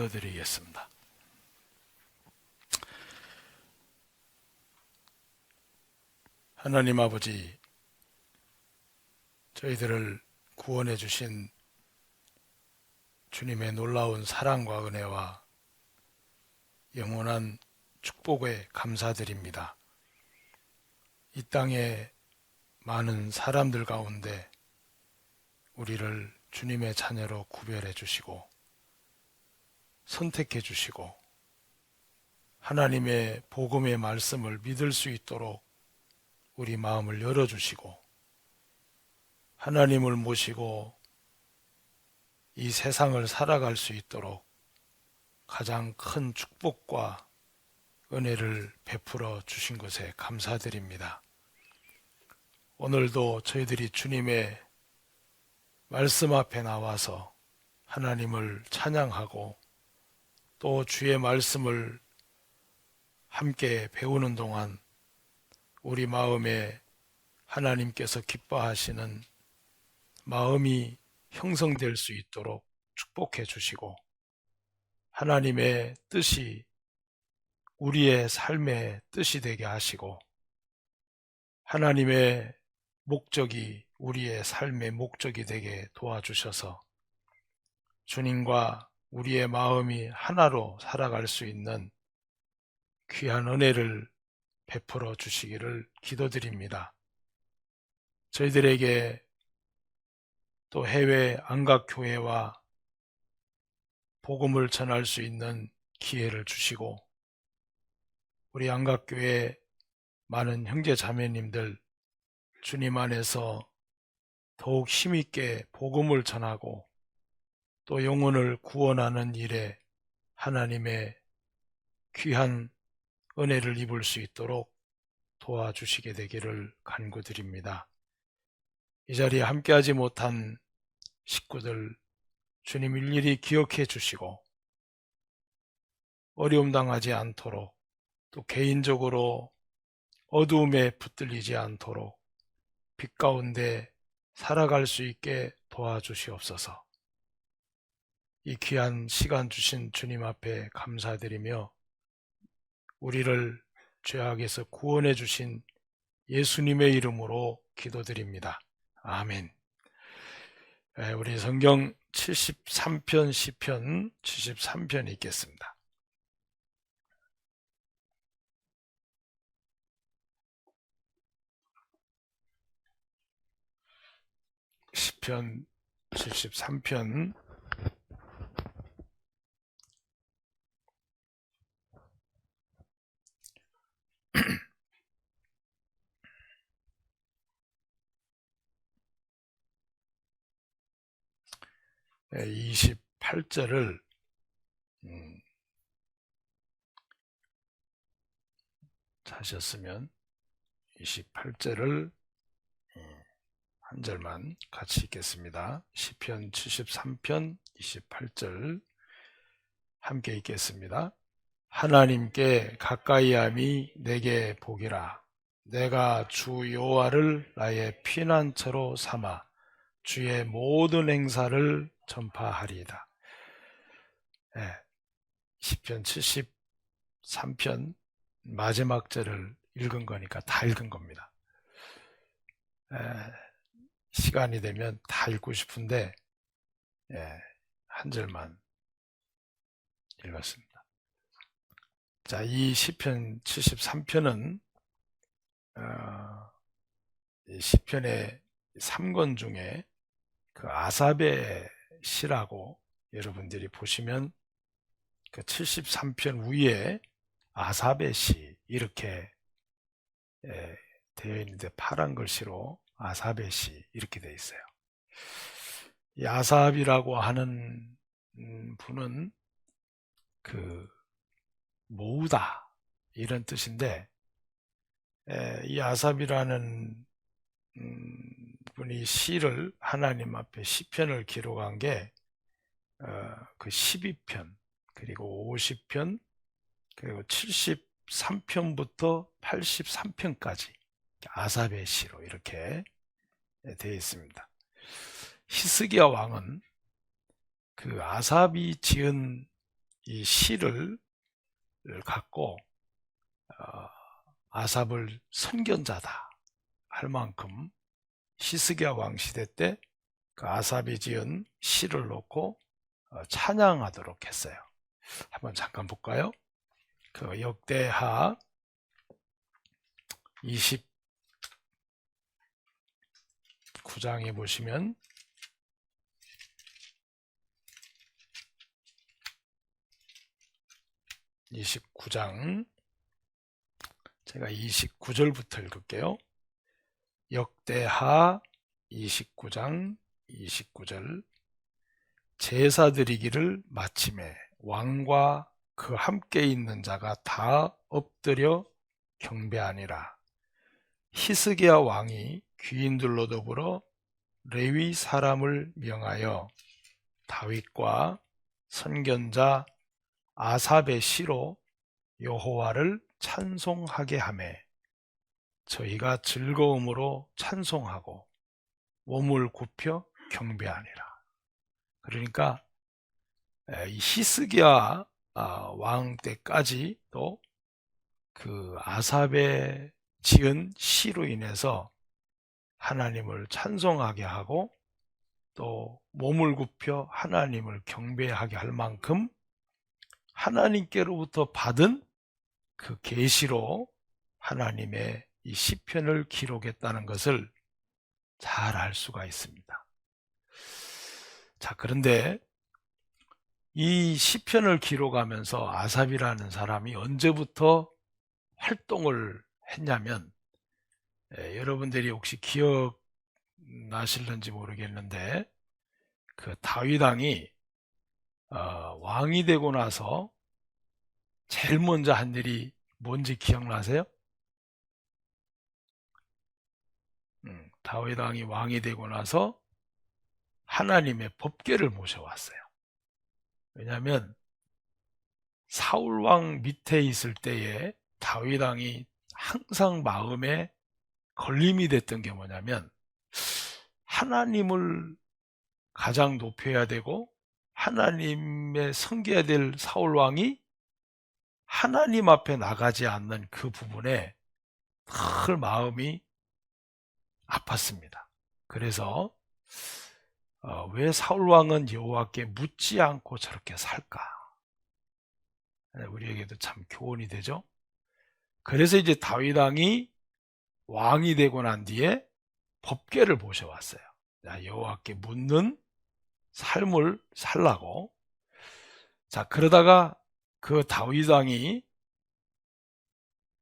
기도드리겠습니다. 하나님 아버지, 저희들을 구원해 주신 주님의 놀라운 사랑과 은혜와 영원한 축복에 감사드립니다. 이 땅에 많은 사람들 가운데 우리를 주님의 자녀로 구별해 주시고 선택해 주시고 하나님의 복음의 말씀을 믿을 수 있도록 우리 마음을 열어주시고 하나님을 모시고 이 세상을 살아갈 수 있도록 가장 큰 축복과 은혜를 베풀어 주신 것에 감사드립니다. 오늘도 저희들이 주님의 말씀 앞에 나와서 하나님을 찬양하고 또 주의 말씀을 함께 배우는 동안 우리 마음에 하나님께서 기뻐하시는 마음이 형성될 수 있도록 축복해 주시고 하나님의 뜻이 우리의 삶의 뜻이 되게 하시고 하나님의 목적이 우리의 삶의 목적이 되게 도와주셔서 주님과 우리의 마음이 하나로 살아갈 수 있는 귀한 은혜를 베풀어 주시기를 기도드립니다. 저희들에게 또 해외 안각교회와 복음을 전할 수 있는 기회를 주시고 우리 안각교회 많은 형제 자매님들 주님 안에서 더욱 힘있게 복음을 전하고 또 영혼을 구원하는 일에 하나님의 귀한 은혜를 입을 수 있도록 도와주시게 되기를 간구드립니다. 이 자리에 함께하지 못한 식구들 주님 일일이 기억해 주시고 어려움 당하지 않도록 또 개인적으로 어두움에 붙들리지 않도록 빛 가운데 살아갈 수 있게 도와주시옵소서. 이 귀한 시간 주신 주님 앞에 감사드리며 우리를 죄악에서 구원해 주신 예수님의 이름으로 기도드립니다. 아멘. 우리 성경 73편 시편 73편 읽겠습니다. 시편 73편 28절을 찾으셨으면 28절을 한 절만 같이 읽겠습니다. 시편 73편 28절 함께 읽겠습니다. 하나님께 가까이함이 내게 복이라. 내가 주 여호와를 나의 피난처로 삼아 주의 모든 행사를 전파하리이다. 시편 73편 마지막 절을 읽은 거니까 다 읽은 겁니다. 시간이 되면 다 읽고 싶은데 한 절만 읽었습니다. 자, 이 시편 73편은 시편의 3권 중에 그 아삽의 시라고 여러분들이 보시면 그 73편 위에 아삽의 시 이렇게 되어 있는데 파란 글씨로 아삽의 시 이렇게 되어 있어요. 이 아삽이라고 하는 분은 그 모으다 이런 뜻인데 이 아삽이라는 분이 시를 하나님 앞에 시편을 기록한 게 그 12편 그리고 50편 그리고 73편부터 83편까지 아삽의 시로 이렇게 되어 있습니다. 히스기야 왕은 그 아삽이 지은 이 시를 갖고 아삽을 선견자다 할 만큼 히스기야 왕 시대 때 그 아삽이 지은 시를 놓고 찬양하도록 했어요. 한번 잠깐 볼까요? 그 역대하 29장에 보시면 제가 29절부터 읽을게요. 역대하 29장 29절 제사 드리기를 마침에 왕과 그 함께 있는 자가 다 엎드려 경배하니라. 히스기야 왕이 귀인들로 더불어 레위 사람을 명하여 다윗과 선견자 아삽의 시로 여호와를 찬송하게 하매 저희가 즐거움으로 찬송하고 몸을 굽혀 경배하니라. 그러니까 이 히스기야 왕 때까지 또 그 아삽의 지은 시로 인해서 하나님을 찬송하게 하고 또 몸을 굽혀 하나님을 경배하게 할 만큼 하나님께로부터 받은 그 계시로 하나님의 이 시편을 기록했다는 것을 잘 알 수가 있습니다. 자, 그런데 이 시편을 기록하면서 아삽이라는 사람이 언제부터 활동을 했냐면 여러분들이 혹시 기억나실는지 모르겠는데 그 다윗 왕이 왕이 되고 나서 제일 먼저 한 일이 뭔지 기억나세요? 다윗 왕이 왕이 되고 나서 하나님의 법궤를 모셔왔어요. 왜냐하면 사울 왕 밑에 있을 때에 다윗 왕이 항상 마음에 걸림이 됐던 게 뭐냐면 하나님을 가장 높여야 되고 하나님의 섬겨야 될 사울 왕이 하나님 앞에 나가지 않는 그 부분에 늘 마음이 아팠습니다. 그래서 왜 사울 왕은 여호와께 묻지 않고 저렇게 살까? 우리에게도 참 교훈이 되죠. 그래서 이제 다윗 왕이 왕이 되고 난 뒤에 법궤를 모셔왔어요. 여호와께 묻는 삶을 살라고. 자, 그러다가 그 다윗 왕이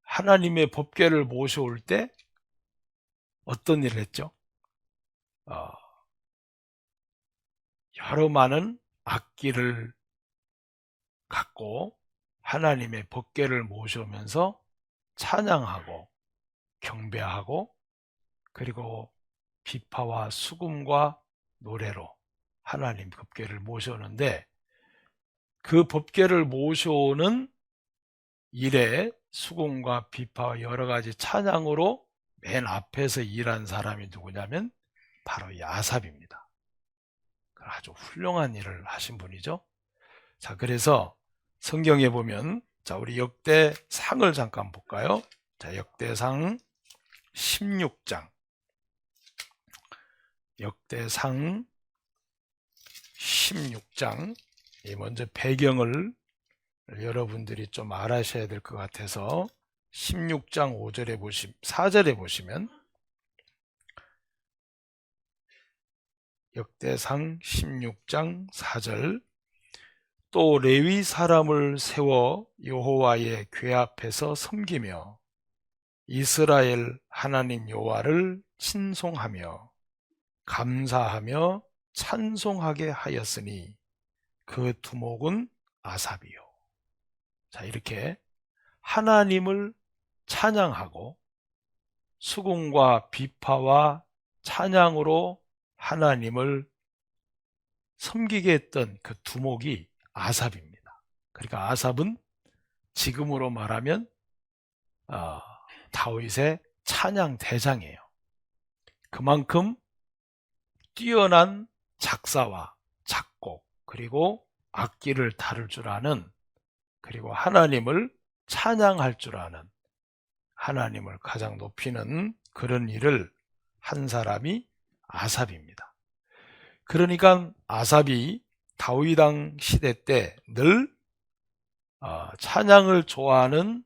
하나님의 법궤를 모셔올 때 어떤 일을 했죠? 여러 많은 악기를 갖고 하나님의 법궤를 모셔오면서 찬양하고 경배하고 그리고 비파와 수금과 노래로 하나님 법궤를 모셔오는데 그 법궤를 모셔오는 일에 수금과 비파와 여러 가지 찬양으로 맨 앞에서 일한 사람이 누구냐면 바로 이 아삽입니다. 아주 훌륭한 일을 하신 분이죠. 자, 그래서 성경에 보면 자, 우리 역대상을 잠깐 볼까요? 자, 역대상 16장. 역대상 16장. 먼저 배경을 여러분들이 좀 알아셔야 될 것 같아서 16장 4절에 보시면 역대상 16장 4절 또 레위 사람을 세워 여호와의 궤 앞에서 섬기며 이스라엘 하나님 여호와를 친송하며 감사하며 찬송하게 하였으니 그 두목은 아삽이요. 자, 이렇게 하나님을 찬양하고 수금과 비파와 찬양으로 하나님을 섬기게 했던 그 두목이 아삽입니다. 그러니까 아삽은 지금으로 말하면 다윗의 찬양 대장이에요. 그만큼 뛰어난 작사와 작곡 그리고 악기를 다룰 줄 아는, 그리고 하나님을 찬양할 줄 아는, 하나님을 가장 높이는 그런 일을 한 사람이 아삽입니다. 그러니까 아삽이 다윗 왕 시대 때 늘 찬양을 좋아하는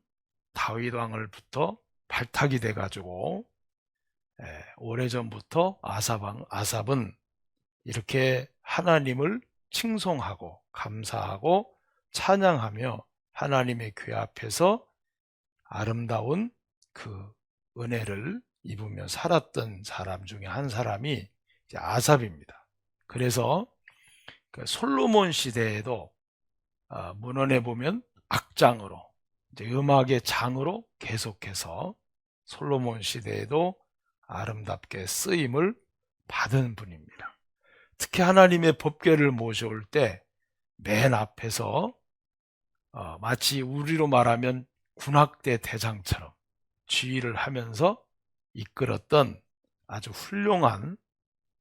다윗 왕을부터 발탁이 돼가지고 오래전부터 아삽은 이렇게 하나님을 칭송하고 감사하고 찬양하며 하나님의 궤 앞에서 아름다운 그 은혜를 입으며 살았던 사람 중에 한 사람이 이제 아삽입니다. 그래서 그 솔로몬 시대에도 문헌에 보면 악장으로, 이제 음악의 장으로 계속해서 솔로몬 시대에도 아름답게 쓰임을 받은 분입니다. 특히 하나님의 법궤를 모셔올 때 맨 앞에서 마치 우리로 말하면 군악대 대장처럼 지휘를 하면서 이끌었던 아주 훌륭한,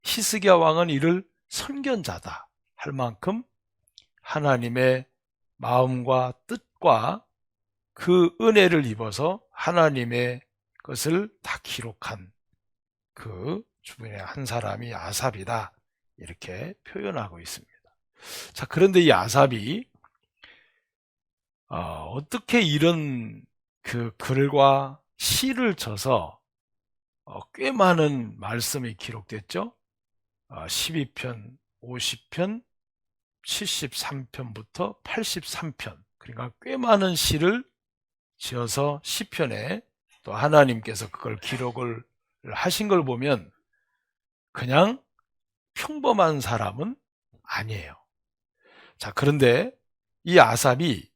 히스기야 왕은 이를 선견자다 할 만큼 하나님의 마음과 뜻과 그 은혜를 입어서 하나님의 것을 다 기록한 그 주변의 한 사람이 아삽이다, 이렇게 표현하고 있습니다. 자, 그런데 이 아삽이 어떻게 이런 그 글과 시를 쳐서 꽤 많은 말씀이 기록됐죠? 12편, 50편, 73편부터 83편, 그러니까 꽤 많은 시를 지어서 시편에 또 하나님께서 그걸 기록을 하신 걸 보면 그냥 평범한 사람은 아니에요. 자, 그런데 이 아삽이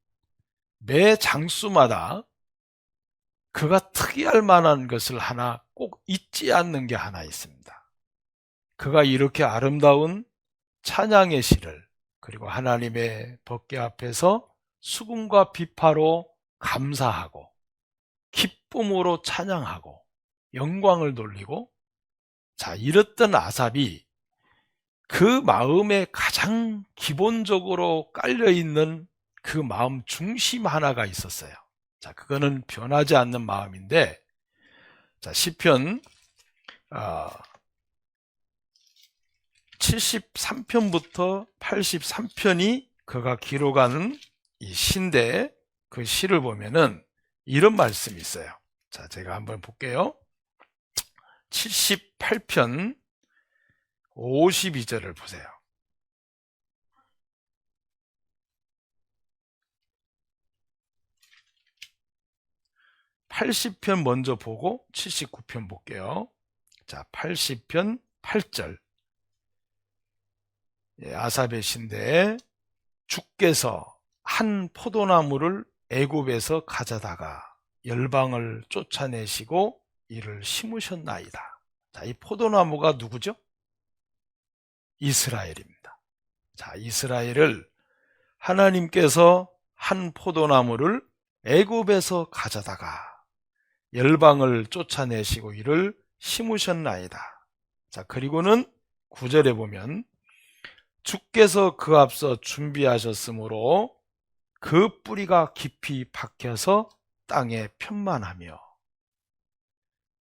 매 장수마다 그가 특이할 만한 것을 하나 꼭 잊지 않는 게 하나 있습니다. 그가 이렇게 아름다운 찬양의 시를, 그리고 하나님의 법궤 앞에서 수금과 비파로 감사하고 기쁨으로 찬양하고 영광을 돌리고, 자, 이랬던 아삽이 그 마음에 가장 기본적으로 깔려있는 그 마음 중심 하나가 있었어요. 자, 그거는 변하지 않는 마음인데, 자, 시편 73편부터 83편이 그가 기록하는 이 시인데, 그 시를 보면은 이런 말씀이 있어요. 자, 제가 한번 볼게요. 78편 52절을 보세요. (80편) 먼저 보고 79편 볼게요. 자, 80편 8절. 아삽의 시인데, 주께서 한 포도나무를 애굽에서 가져다가 열방을 쫓아내시고 이를 심으셨나이다. 자, 이 포도나무가 누구죠? 이스라엘입니다. 자, 이스라엘을 하나님께서 한 포도나무를 애굽에서 가져다가 열방을 쫓아내시고 이를 심으셨나이다. 자, 그리고는 9절에 보면 주께서 그 앞서 준비하셨으므로 그 뿌리가 깊이 박혀서 땅에 편만하며,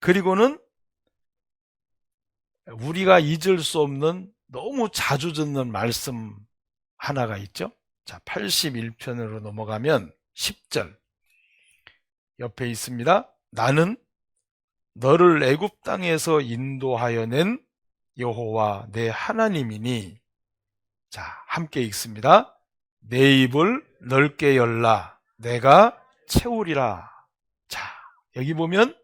그리고는 우리가 잊을 수 없는 너무 자주 듣는 말씀 하나가 있죠. 자, 81편으로 넘어가면 10절 옆에 있습니다. 나는 너를 애굽 땅에서 인도하여 낸 여호와 내 하나님이니. 자, 함께 읽습니다. 내 입을 넓게 열라 내가 채우리라. 자, 여기 보면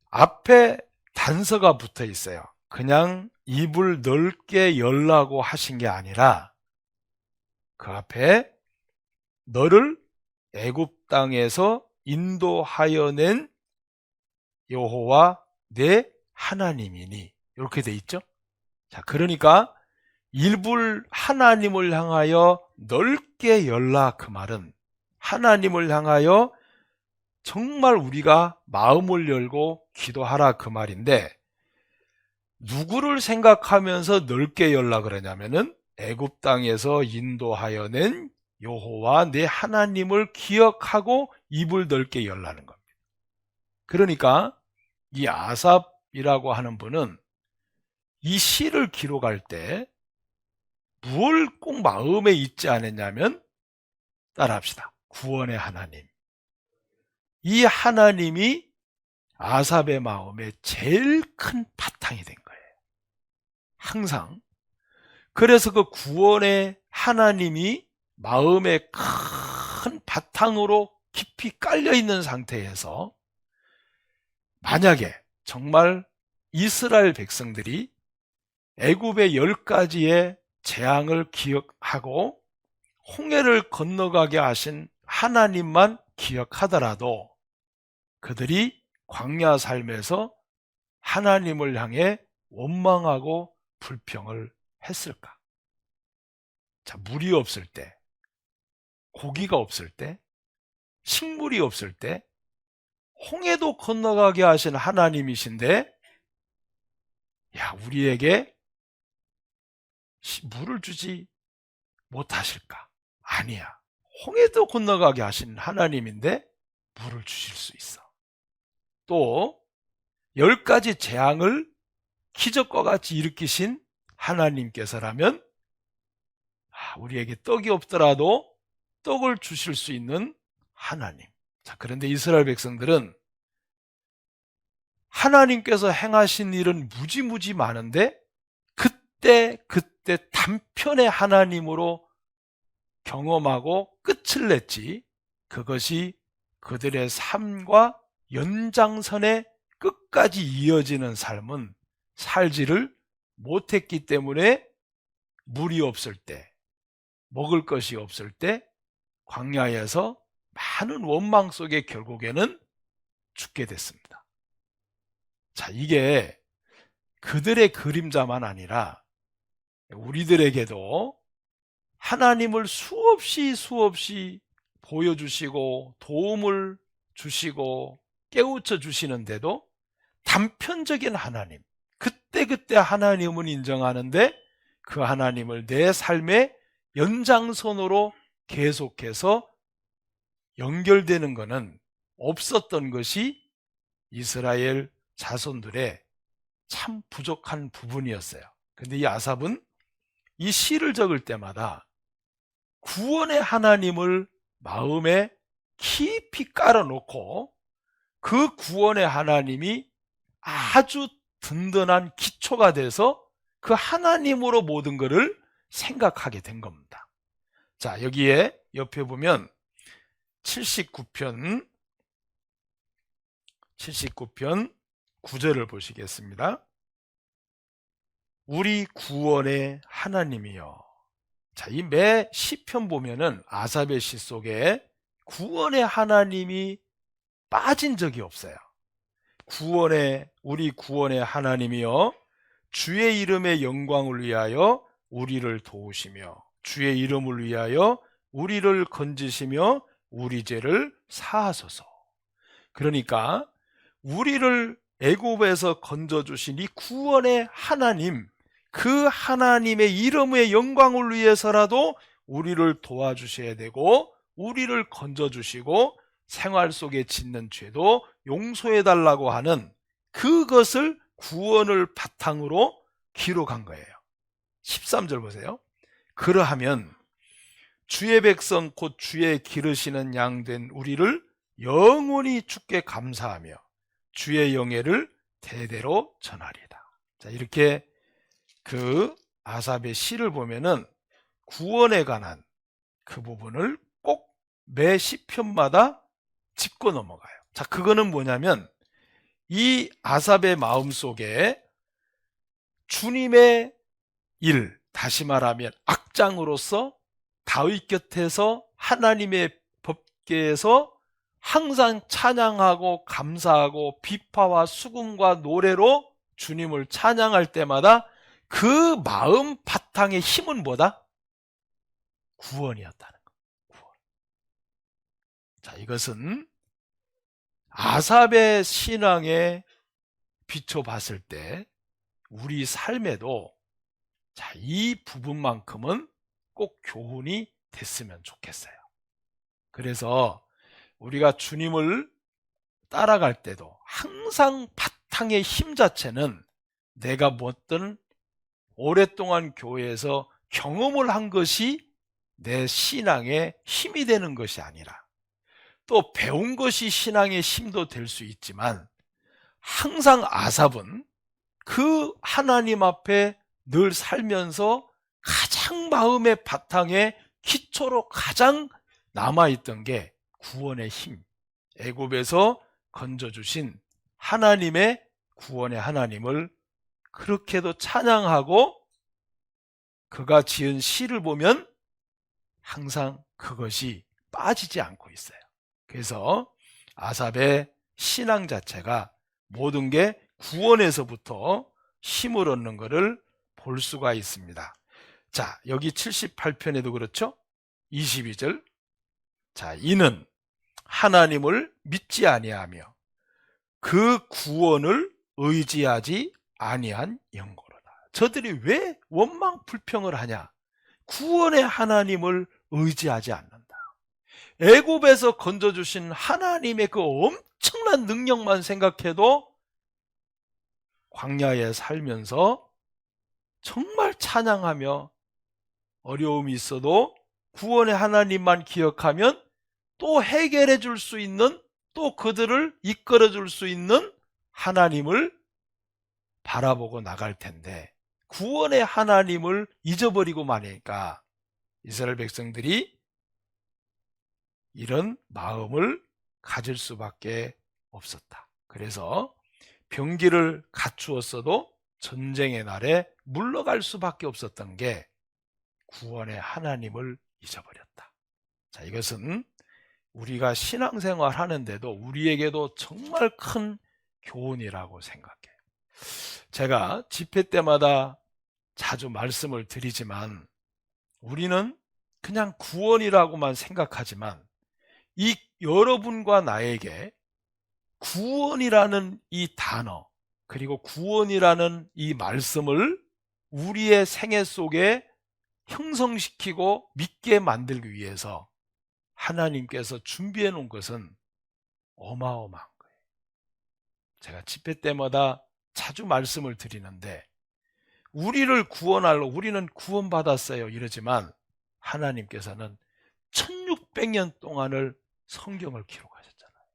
앞에 단서가 붙어 있어요. 그냥 입을 넓게 열라고 하신 게 아니라 그 앞에 너를 애굽 땅에서 인도하여 낸 여호와 내 하나님이니, 이렇게 돼 있죠. 자, 그러니까 입을 하나님을 향하여 넓게 열라, 그 말은 하나님을 향하여 정말 우리가 마음을 열고 기도하라, 그 말인데, 누구를 생각하면서 넓게 열라 그러냐면은 애굽 땅에서 인도하여 낸 여호와 내 하나님을 기억하고 입을 넓게 열라는 겁니다. 그러니까 이 아삽이라고 하는 분은 이 시를 기록할 때 뭘 꼭 마음에 잊지 않았냐면, 따라합시다. 구원의 하나님. 이 하나님이 아삽의 마음에 제일 큰 바탕이 된 거예요. 항상. 그래서 그 구원의 하나님이 마음에 큰 바탕으로 깊이 깔려 있는 상태에서 만약에 정말 이스라엘 백성들이 애굽의 10가지의 재앙을 기억하고 홍해를 건너가게 하신 하나님만 기억하더라도 그들이 광야 삶에서 하나님을 향해 원망하고 불평을 했을까? 자, 물이 없을 때, 고기가 없을 때, 식물이 없을 때, 홍해도 건너가게 하신 하나님이신데, 야, 우리에게 물을 주지 못하실까? 아니야. 홍해도 건너가게 하신 하나님인데 물을 주실 수 있어. 또 10가지 재앙을 기적과 같이 일으키신 하나님께서라면 우리에게 떡이 없더라도 떡을 주실 수 있는 하나님. 자, 그런데 이스라엘 백성들은 하나님께서 행하신 일은 무지무지 많은데 그때 단편의 하나님으로 경험하고 끝을 냈지, 그것이 그들의 삶과 연장선에 끝까지 이어지는 삶은 살지를 못했기 때문에 물이 없을 때, 먹을 것이 없을 때 광야에서 많은 원망 속에 결국에는 죽게 됐습니다. 자, 이게 그들의 그림자만 아니라 우리들에게도 하나님을 수없이 보여주시고 도움을 주시고 깨우쳐 주시는데도 단편적인 하나님, 그때 하나님은 인정하는데 그 하나님을 내 삶의 연장선으로 계속해서 연결되는 것은 없었던 것이 이스라엘 자손들의 참 부족한 부분이었어요. 근데 이 아삽은 이 시를 적을 때마다 구원의 하나님을 마음에 깊이 깔아놓고 그 구원의 하나님이 아주 든든한 기초가 돼서 그 하나님으로 모든 것을 생각하게 된 겁니다. 자, 여기에 옆에 보면 79편 9절을 보시겠습니다. 우리 구원의 하나님이여. 자, 이 매 시편 보면은 아삽의 시 속에 구원의 하나님이 빠진 적이 없어요. 우리 구원의 하나님이여, 주의 이름의 영광을 위하여 우리를 도우시며 주의 이름을 위하여 우리를 건지시며 우리 죄를 사하소서. 그러니까 우리를 애굽에서 건져주신 이 구원의 하나님, 그 하나님의 이름의 영광을 위해서라도 우리를 도와주셔야 되고 우리를 건져주시고 생활 속에 짓는 죄도 용서해달라고 하는 그것을 구원을 바탕으로 기록한 거예요. 13절 보세요. 그러하면 주의 백성 곧 주의 기르시는 양 된 우리를 영원히 주께 감사하며 주의 영예를 대대로 전하리이다. 자, 이렇게 그 아삽의 시를 보면은 구원에 관한 그 부분을 꼭 매 시편마다 짚고 넘어가요. 자, 그거는 뭐냐면 이 아삽의 마음속에 주님의 일, 다시 말하면 악장으로서 다윗 곁에서 하나님의 법궤에서 항상 찬양하고 감사하고 비파와 수금과 노래로 주님을 찬양할 때마다 그 마음 바탕의 힘은 뭐다? 구원이었다는 거. 구원. 자, 이것은 아삽의 신앙에 비춰봤을 때 우리 삶에도 자, 이 부분만큼은 꼭 교훈이 됐으면 좋겠어요. 그래서 우리가 주님을 따라갈 때도 항상 바탕의 힘 자체는 내가 어떤 오랫동안 교회에서 경험을 한 것이 내 신앙의 힘이 되는 것이 아니라, 또 배운 것이 신앙의 힘도 될 수 있지만, 항상 아삽은 그 하나님 앞에 늘 살면서 가장 마음의 바탕에 기초로 가장 남아있던 게 구원의 힘, 애굽에서 건져주신 하나님의 구원의 하나님을 그렇게도 찬양하고, 그가 지은 시를 보면 항상 그것이 빠지지 않고 있어요. 그래서 아삽의 신앙 자체가 모든 게 구원에서부터 힘을 얻는 것을 볼 수가 있습니다. 자, 여기 78편에도 그렇죠? 22절. 자, 이는 하나님을 믿지 아니하며 그 구원을 의지하지 아니한 영고로다. 저들이 왜 원망 불평을 하냐? 구원의 하나님을 의지하지 않는다. 애굽에서 건져주신 하나님의 그 엄청난 능력만 생각해도 광야에 살면서 정말 찬양하며, 어려움이 있어도 구원의 하나님만 기억하면 또 해결해 줄 수 있는, 또 그들을 이끌어 줄 수 있는 하나님을 바라보고 나갈 텐데, 구원의 하나님을 잊어버리고 마니까 이스라엘 백성들이 이런 마음을 가질 수밖에 없었다. 그래서 병기를 갖추었어도 전쟁의 날에 물러갈 수밖에 없었던 게 구원의 하나님을 잊어버렸다. 자, 이것은 우리가 신앙생활 하는데도 우리에게도 정말 큰 교훈이라고 생각해요. 제가 집회 때마다 자주 말씀을 드리지만, 우리는 그냥 구원이라고만 생각하지만, 이 여러분과 나에게 구원이라는 이 단어, 그리고 구원이라는 이 말씀을 우리의 생애 속에 형성시키고 믿게 만들기 위해서 하나님께서 준비해 놓은 것은 어마어마한 거예요. 제가 집회 때마다 자주 말씀을 드리는데, 우리를 구원하려고 우리는 구원받았어요 이러지만, 하나님께서는 1600년 동안을 성경을 기록하셨잖아요.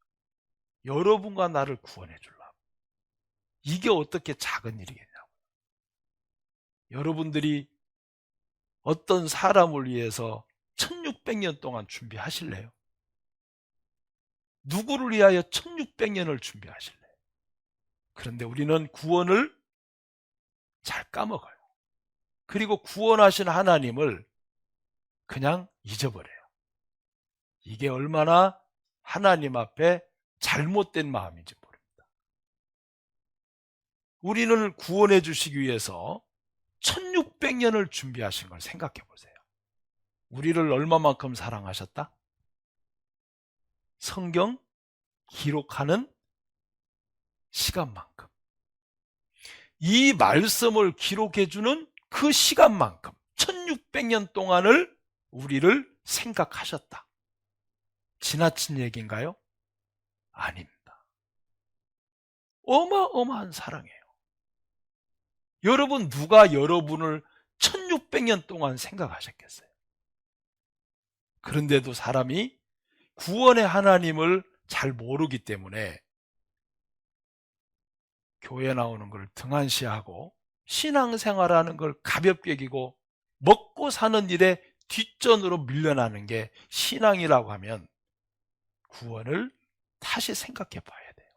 여러분과 나를 구원해 주려고. 이게 어떻게 작은 일이겠냐고. 여러분들이 어떤 사람을 위해서 1600년 동안 준비하실래요? 누구를 위하여 1600년을 준비하실래요? 그런데 우리는 구원을 잘 까먹어요. 그리고 구원하신 하나님을 그냥 잊어버려요. 이게 얼마나 하나님 앞에 잘못된 마음인지 모릅니다. 우리는 구원해 주시기 위해서 1600년을 준비하신 걸 생각해 보세요. 우리를 얼마만큼 사랑하셨다? 성경 기록하는 시간만큼, 이 말씀을 기록해 주는 그 시간만큼 1600년 동안을 우리를 생각하셨다. 지나친 얘기인가요? 아닙니다. 어마어마한 사랑이에요. 여러분, 누가 여러분을 1600년 동안 생각하셨겠어요? 그런데도 사람이 구원의 하나님을 잘 모르기 때문에 교회 나오는 걸 등한시하고 신앙생활하는 걸 가볍게 여기고 먹고 사는 일에 뒷전으로 밀려나는 게 신앙이라고 하면, 구원을 다시 생각해 봐야 돼요.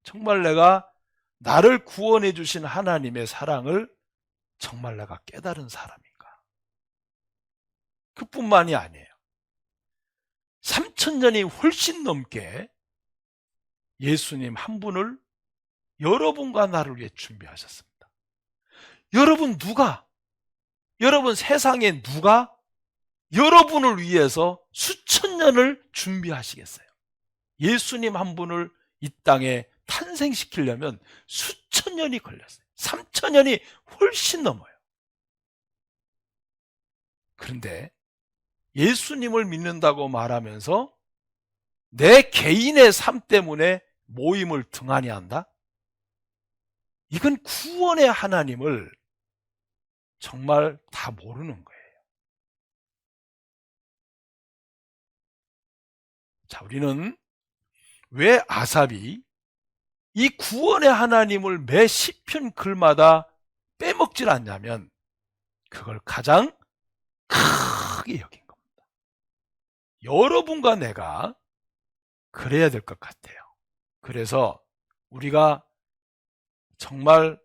정말 내가 나를 구원해 주신 하나님의 사랑을 정말 내가 깨달은 사람인가? 그뿐만이 아니에요. 3000년이 훨씬 넘게 예수님 한 분을 여러분과 나를 위해 준비하셨습니다. 여러분 세상에 누가 여러분을 위해서 수천 년을 준비하시겠어요? 예수님 한 분을 이 땅에 탄생시키려면 수천 년이 걸렸어요. 3천년이 훨씬 넘어요. 그런데 예수님을 믿는다고 말하면서 내 개인의 삶 때문에 모임을 등한히 한다? 이건 구원의 하나님을 정말 다 모르는 거예요. 자, 우리는 왜 아삽이 이 구원의 하나님을 매 시편 글마다 빼먹질 않냐면 그걸 가장 크게 여긴 겁니다. 여러분과 내가 그래야 될 것 같아요. 그래서 우리가 정말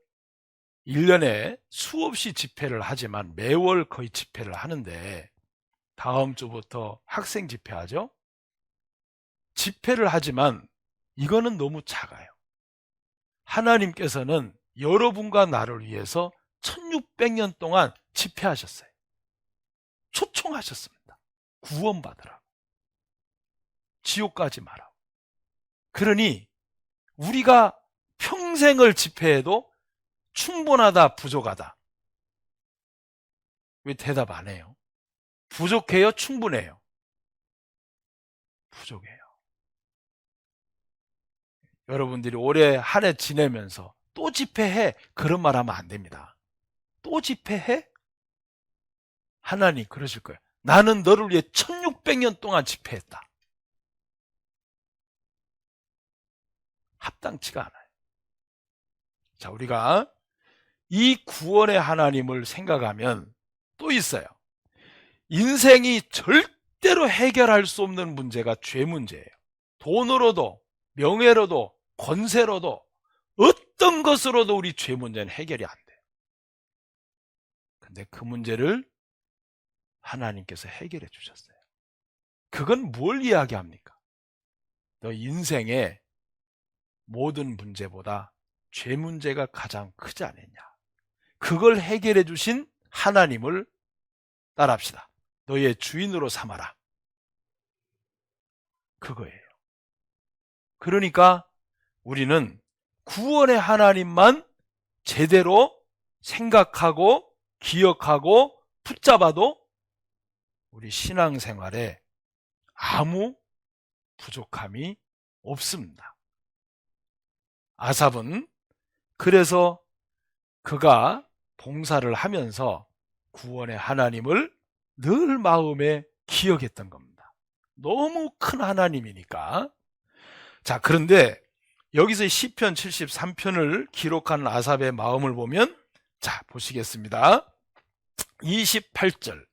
1년에 수없이 집회를 하지만 매월 거의 집회를 하는데 다음 주부터 학생 집회하죠? 집회를 하지만 이거는 너무 작아요. 하나님께서는 여러분과 나를 위해서 1600년 동안 집회하셨어요. 초청하셨습니다. 구원받으라고. 지옥 가지 마라고. 그러니 우리가 평생을 집회해도 충분하다, 부족하다. 왜 대답 안 해요? 부족해요? 충분해요? 부족해요. 여러분들이 올해 한 해 지내면서 또 집회해? 그런 말 하면 안 됩니다. 또 집회해? 하나님 그러실 거예요. 나는 너를 위해 1600년 동안 집회했다. 합당치가 않아요. 자, 우리가 이 구원의 하나님을 생각하면 또 있어요. 인생이 절대로 해결할 수 없는 문제가 죄 문제예요. 돈으로도 명예로도 권세로도 어떤 것으로도 우리 죄 문제는 해결이 안 돼요. 근데 그 문제를 하나님께서 해결해 주셨어요. 그건 뭘 이야기합니까? 너 인생의 모든 문제보다 죄 문제가 가장 크지 않느냐. 그걸 해결해 주신 하나님을 따라합시다. 너의 주인으로 삼아라. 그거예요. 그러니까 우리는 구원의 하나님만 제대로 생각하고 기억하고 붙잡아도 우리 신앙생활에 아무 부족함이 없습니다. 아삽은 그래서 그가 봉사를 하면서 구원의 하나님을 늘 마음에 기억했던 겁니다. 너무 큰 하나님이니까. 자, 그런데 여기서 시편 73편을 기록한 아삽의 마음을 보면, 자, 보시겠습니다. 28절.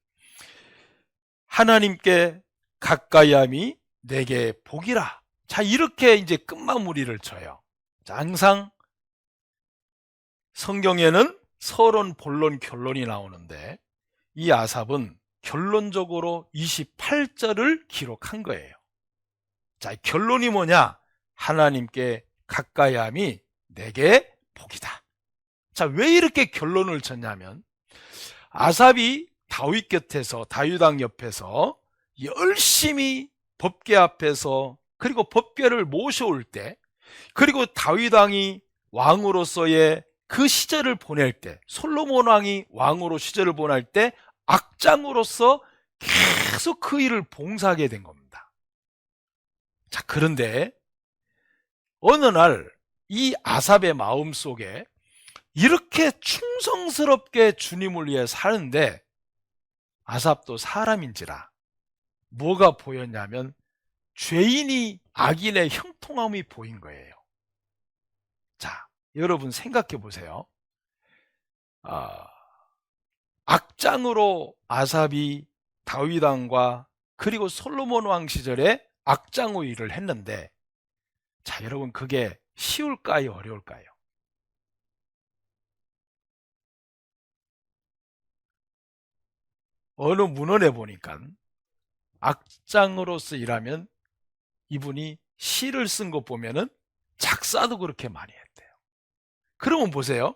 하나님께 가까이함이 내게 복이라. 자, 이렇게 이제 끝마무리를 쳐요. 자, 항상 성경에는 서론, 본론, 결론이 나오는데 이 아삽은 결론적으로 28절을 기록한 거예요. 자, 결론이 뭐냐? 하나님께 가까이함이 내게 복이다. 자, 왜 이렇게 결론을 쳤냐면 아삽이 다윗 곁에서, 다윗 왕 옆에서 열심히 법궤 앞에서, 그리고 법궤를 모셔올 때, 그리고 다윗 왕이 왕으로서의 그 시절을 보낼 때, 솔로몬 왕이 왕으로 시절을 보낼 때 악장으로서 계속 그 일을 봉사하게 된 겁니다. 자, 그런데 어느 날 이 아삽의 마음 속에 이렇게 충성스럽게 주님을 위해 사는데 아삽도 사람인지라 뭐가 보였냐면 죄인이 악인의 형통함이 보인 거예요. 자, 여러분 생각해 보세요. 악장으로 아삽이 다윗 왕과 그리고 솔로몬 왕 시절에 악장의 일을 했는데, 자, 여러분 그게 쉬울까요? 어려울까요? 어느 문헌에 보니까 악장으로서 일하면 이분이 시를 쓴 것 보면은 작사도 그렇게 많이 했대요. 그러면 보세요.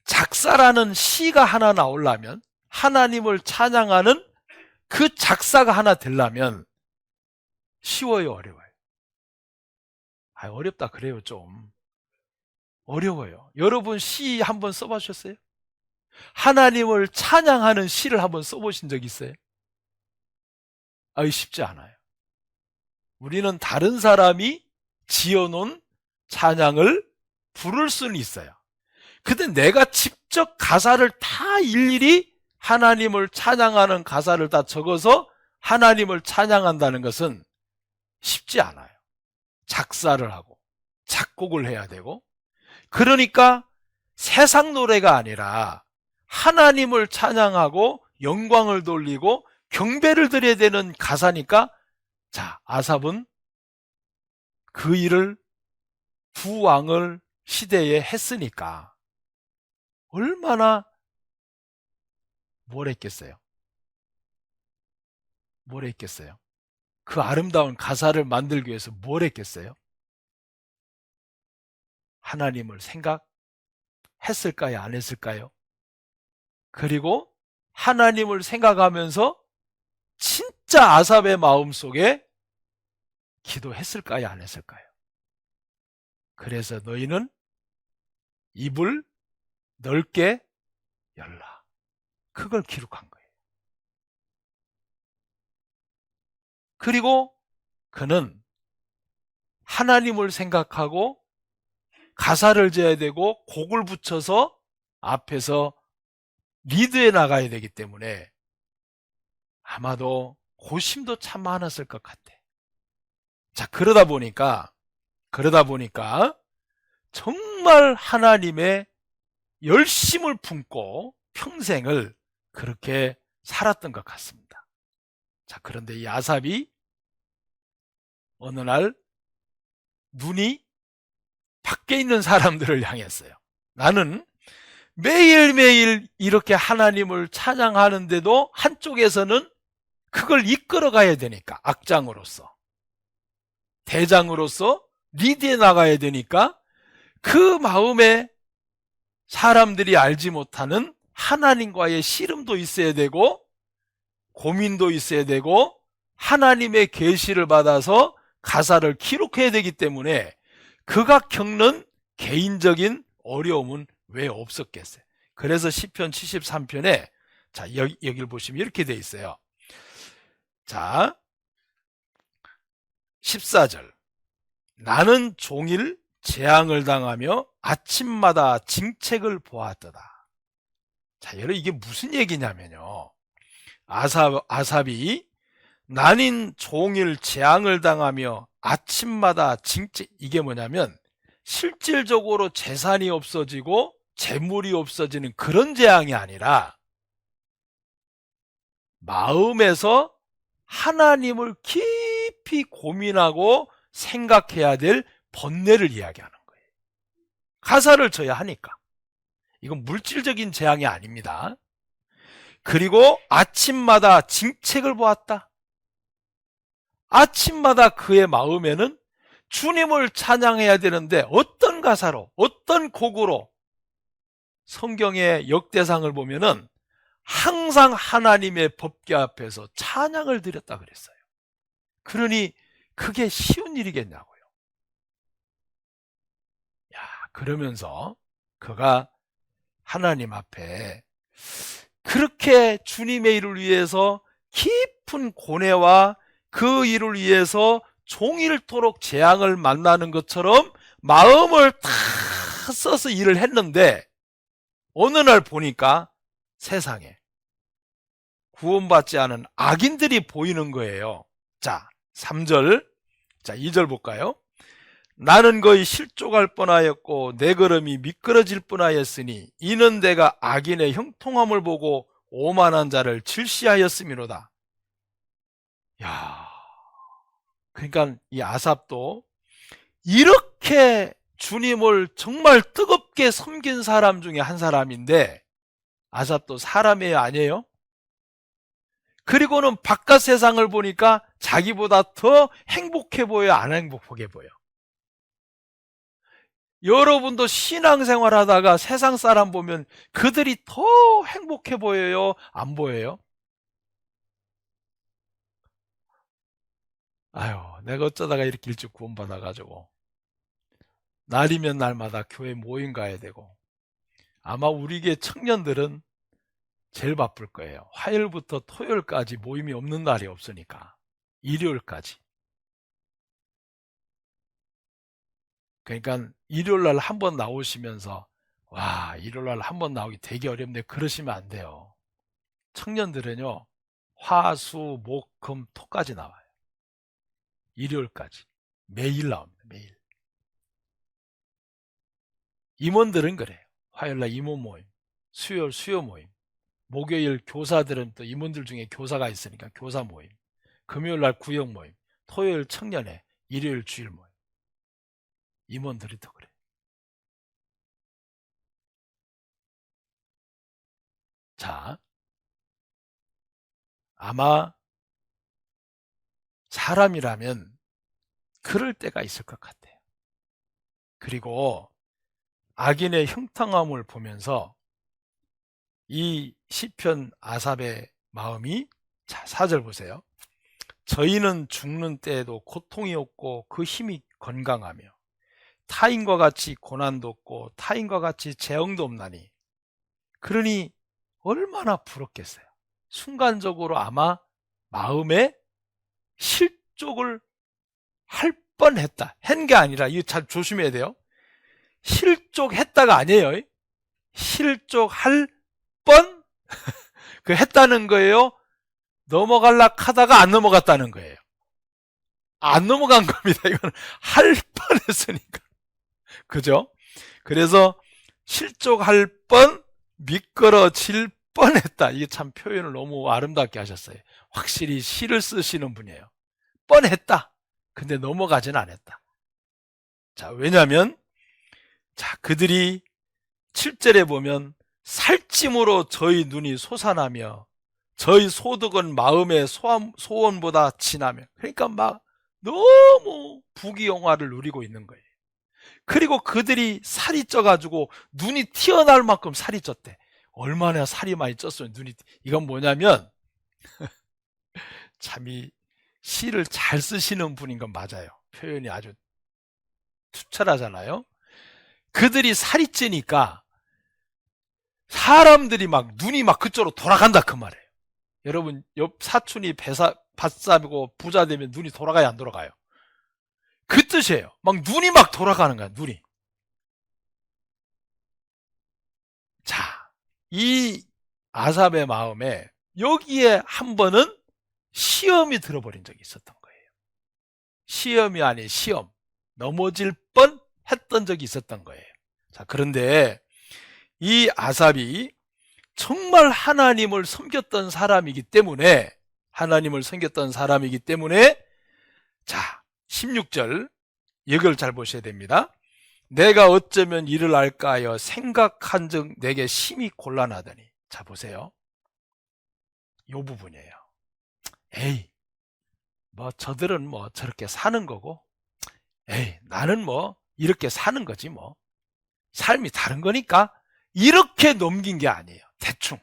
작사라는 시가 하나 나오려면, 하나님을 찬양하는 그 작사가 하나 되려면 쉬워요, 어려워요? 어렵다 그래요, 좀. 어려워요. 여러분 시 한번 써보셨어요? 하나님을 찬양하는 시를 한번 써보신 적 있어요? 쉽지 않아요. 우리는 다른 사람이 지어놓은 찬양을 부를 수는 있어요. 근데 내가 직접 가사를 다 일일이 하나님을 찬양하는 가사를 다 적어서 하나님을 찬양한다는 것은 쉽지 않아요. 작사를 하고 작곡을 해야 되고, 그러니까 세상 노래가 아니라 하나님을 찬양하고 영광을 돌리고 경배를 드려야 되는 가사니까, 자, 아삽은 그 일을 두 왕을 시대에 했으니까 얼마나 뭘 했겠어요? 뭘 했겠어요? 그 아름다운 가사를 만들기 위해서 뭘 했겠어요? 하나님을 생각했을까요? 안 했을까요? 그리고 하나님을 생각하면서 진짜 아삽의 마음속에 기도했을까요? 안 했을까요? 그래서 너희는 입을 넓게 열라. 그걸 기록한 거예요. 그리고 그는 하나님을 생각하고 가사를 지어야 되고 곡을 붙여서 앞에서 리드에 나가야 되기 때문에 아마도 고심도 참 많았을 것 같아. 자, 그러다 보니까 정말 하나님의 열심을 품고 평생을 그렇게 살았던 것 같습니다. 자, 그런데 이 아삽이 어느 날 눈이 밖에 있는 사람들을 향했어요. 나는 매일매일 이렇게 하나님을 찬양하는데도 한쪽에서는 그걸 이끌어 가야 되니까, 악장으로서, 대장으로서 리드에 나가야 되니까 그 마음에 사람들이 알지 못하는 하나님과의 씨름도 있어야 되고 고민도 있어야 되고 하나님의 계시를 받아서 가사를 기록해야 되기 때문에 그가 겪는 개인적인 어려움은 왜 없었겠어요? 그래서 시편 73편에 자, 여기를 보시면 이렇게 돼 있어요. 자, 14절. 나는 종일 재앙을 당하며 아침마다 징책을 보았도다. 자, 여러분 이게 무슨 얘기냐면요. 아삽이 나는 종일 재앙을 당하며 아침마다 징책, 이게 뭐냐면 실질적으로 재산이 없어지고 재물이 없어지는 그런 재앙이 아니라 마음에서 하나님을 깊이 고민하고 생각해야 될 번뇌를 이야기하는 거예요. 가사를 쳐야 하니까. 이건 물질적인 재앙이 아닙니다. 그리고 아침마다 징책을 보았다. 아침마다 그의 마음에는 주님을 찬양해야 되는데 어떤 가사로, 어떤 곡으로, 성경의 역대상을 보면은 항상 하나님의 법궤 앞에서 찬양을 드렸다 그랬어요. 그러니 그게 쉬운 일이겠냐고요. 야, 그러면서 그가 하나님 앞에 그렇게 주님의 일을 위해서 깊은 고뇌와 그 일을 위해서 종일토록 재앙을 만나는 것처럼 마음을 다 써서 일을 했는데 어느 날 보니까 세상에 구원받지 않은 악인들이 보이는 거예요. 자, 3절, 자, 2절 볼까요? 나는 거의 실족할 뻔하였고 내 걸음이 미끄러질 뻔하였으니 이는 내가 악인의 형통함을 보고 오만한 자를 질시하였음이로다. 야, 그러니까 이 아삽도 이렇게 주님을 정말 뜨겁게 섬긴 사람 중에 한 사람인데, 아삽도 사람이에요, 아니에요? 그리고는 바깥 세상을 보니까 자기보다 더 행복해 보여요, 안 행복하게 보여? 여러분도 신앙생활 하다가 세상 사람 보면 그들이 더 행복해 보여요, 안 보여요? 아유, 내가 어쩌다가 이렇게 일찍 구원받아가지고 날이면 날마다 교회 모임 가야 되고, 아마 우리 게 청년들은 제일 바쁠 거예요. 화요일부터 토요일까지 모임이 없는 날이 없으니까. 일요일까지. 그러니까 일요일 날 한 번 나오시면서 와, 일요일 날 한 번 나오기 되게 어렵네, 그러시면 안 돼요. 청년들은요, 화, 수, 목, 금, 토까지 나와요. 일요일까지. 매일 나옵니다. 매일. 임원들은 그래요. 화요일 날 임원 모임, 수요일 수요 모임, 목요일 교사들은 또 임원들 중에 교사가 있으니까 교사 모임, 금요일 날 구역 모임, 토요일 청년회, 일요일 주일 모임. 임원들이 더 그래요. 자, 아마 사람이라면 그럴 때가 있을 것 같아요. 그리고 악인의 형통함을 보면서 이 시편 아삽의 마음이, 자, 4절 보세요. 저희는 죽는 때에도 고통이 없고 그 힘이 건강하며 타인과 같이 고난도 없고 타인과 같이 재앙도 없나니, 그러니 얼마나 부럽겠어요. 순간적으로 아마 마음에 실족을 할 뻔했다. 한 게 아니라, 이거 잘 조심해야 돼요. 실족했다가 아니에요. 실족할 뻔? 그 했다는 거예요. 넘어갈락 하다가 안 넘어갔다는 거예요. 안 넘어간 겁니다. 이건 할 뻔했으니까. 그죠? 그래서 실족할 뻔, 미끄러질 뻔했다. 이게 참 표현을 너무 아름답게 하셨어요. 확실히 시를 쓰시는 분이에요. 뻔했다. 근데 넘어가진 않았다. 자, 왜냐하면, 자, 그들이 7절에 보면 살찜으로 저희 눈이 솟아나며 저희 소득은 마음의 소원보다 진하며, 그러니까 막 너무 부귀영화를 누리고 있는 거예요. 그리고 그들이 살이 쪄가지고 눈이 튀어나올 만큼 살이 쪘대. 얼마나 살이 많이 쪘어요. 눈이. 이건 뭐냐면 참 이 시를 잘 쓰시는 분인 건 맞아요. 표현이 아주 투철하잖아요. 그들이 살이 찌니까 사람들이 막 눈이 막 그쪽으로 돌아간다, 그 말이에요. 여러분, 옆 사촌이 밭사고 부자 되면 눈이 돌아가야 안 돌아가요? 그 뜻이에요. 막 눈이 막 돌아가는 거야, 눈이. 자, 이 아삽의 마음에 여기에 한 번은 시험이 들어버린 적이 있었던 거예요. 시험이 아닌 시험. 넘어질 뻔 했던 적이 있었던 거예요. 자, 그런데 이 아삽이 정말 하나님을 섬겼던 사람이기 때문에, 자, 16절 이걸 잘 보셔야 됩니다. 내가 어쩌면 이를 알까 하여 생각한 즉 내게 심히 곤란하더니. 자, 보세요. 이 부분이에요. 에이, 뭐 저들은 뭐 저렇게 사는 거고, 에이, 나는 뭐 이렇게 사는 거지 뭐. 삶이 다른 거니까 이렇게 넘긴 게 아니에요. 대충.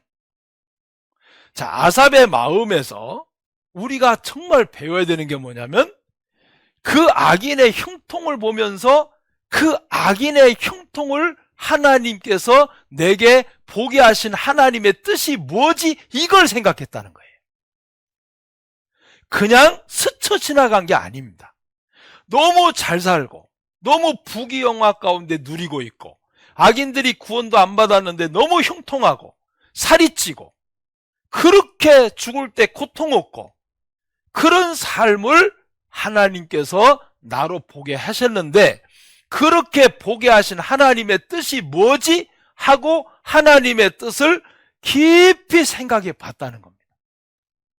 자, 아삽의 마음에서 우리가 정말 배워야 되는 게 뭐냐면, 그 악인의 형통을 보면서 그 악인의 형통을 하나님께서 내게 보게 하신 하나님의 뜻이 뭐지? 이걸 생각했다는 거예요. 그냥 스쳐 지나간 게 아닙니다. 너무 잘 살고 너무 부귀영화 가운데 누리고 있고 악인들이 구원도 안 받았는데 너무 형통하고 살이 찌고 그렇게 죽을 때 고통 없고 그런 삶을 하나님께서 나로 보게 하셨는데, 그렇게 보게 하신 하나님의 뜻이 뭐지? 하고 하나님의 뜻을 깊이 생각해 봤다는 겁니다.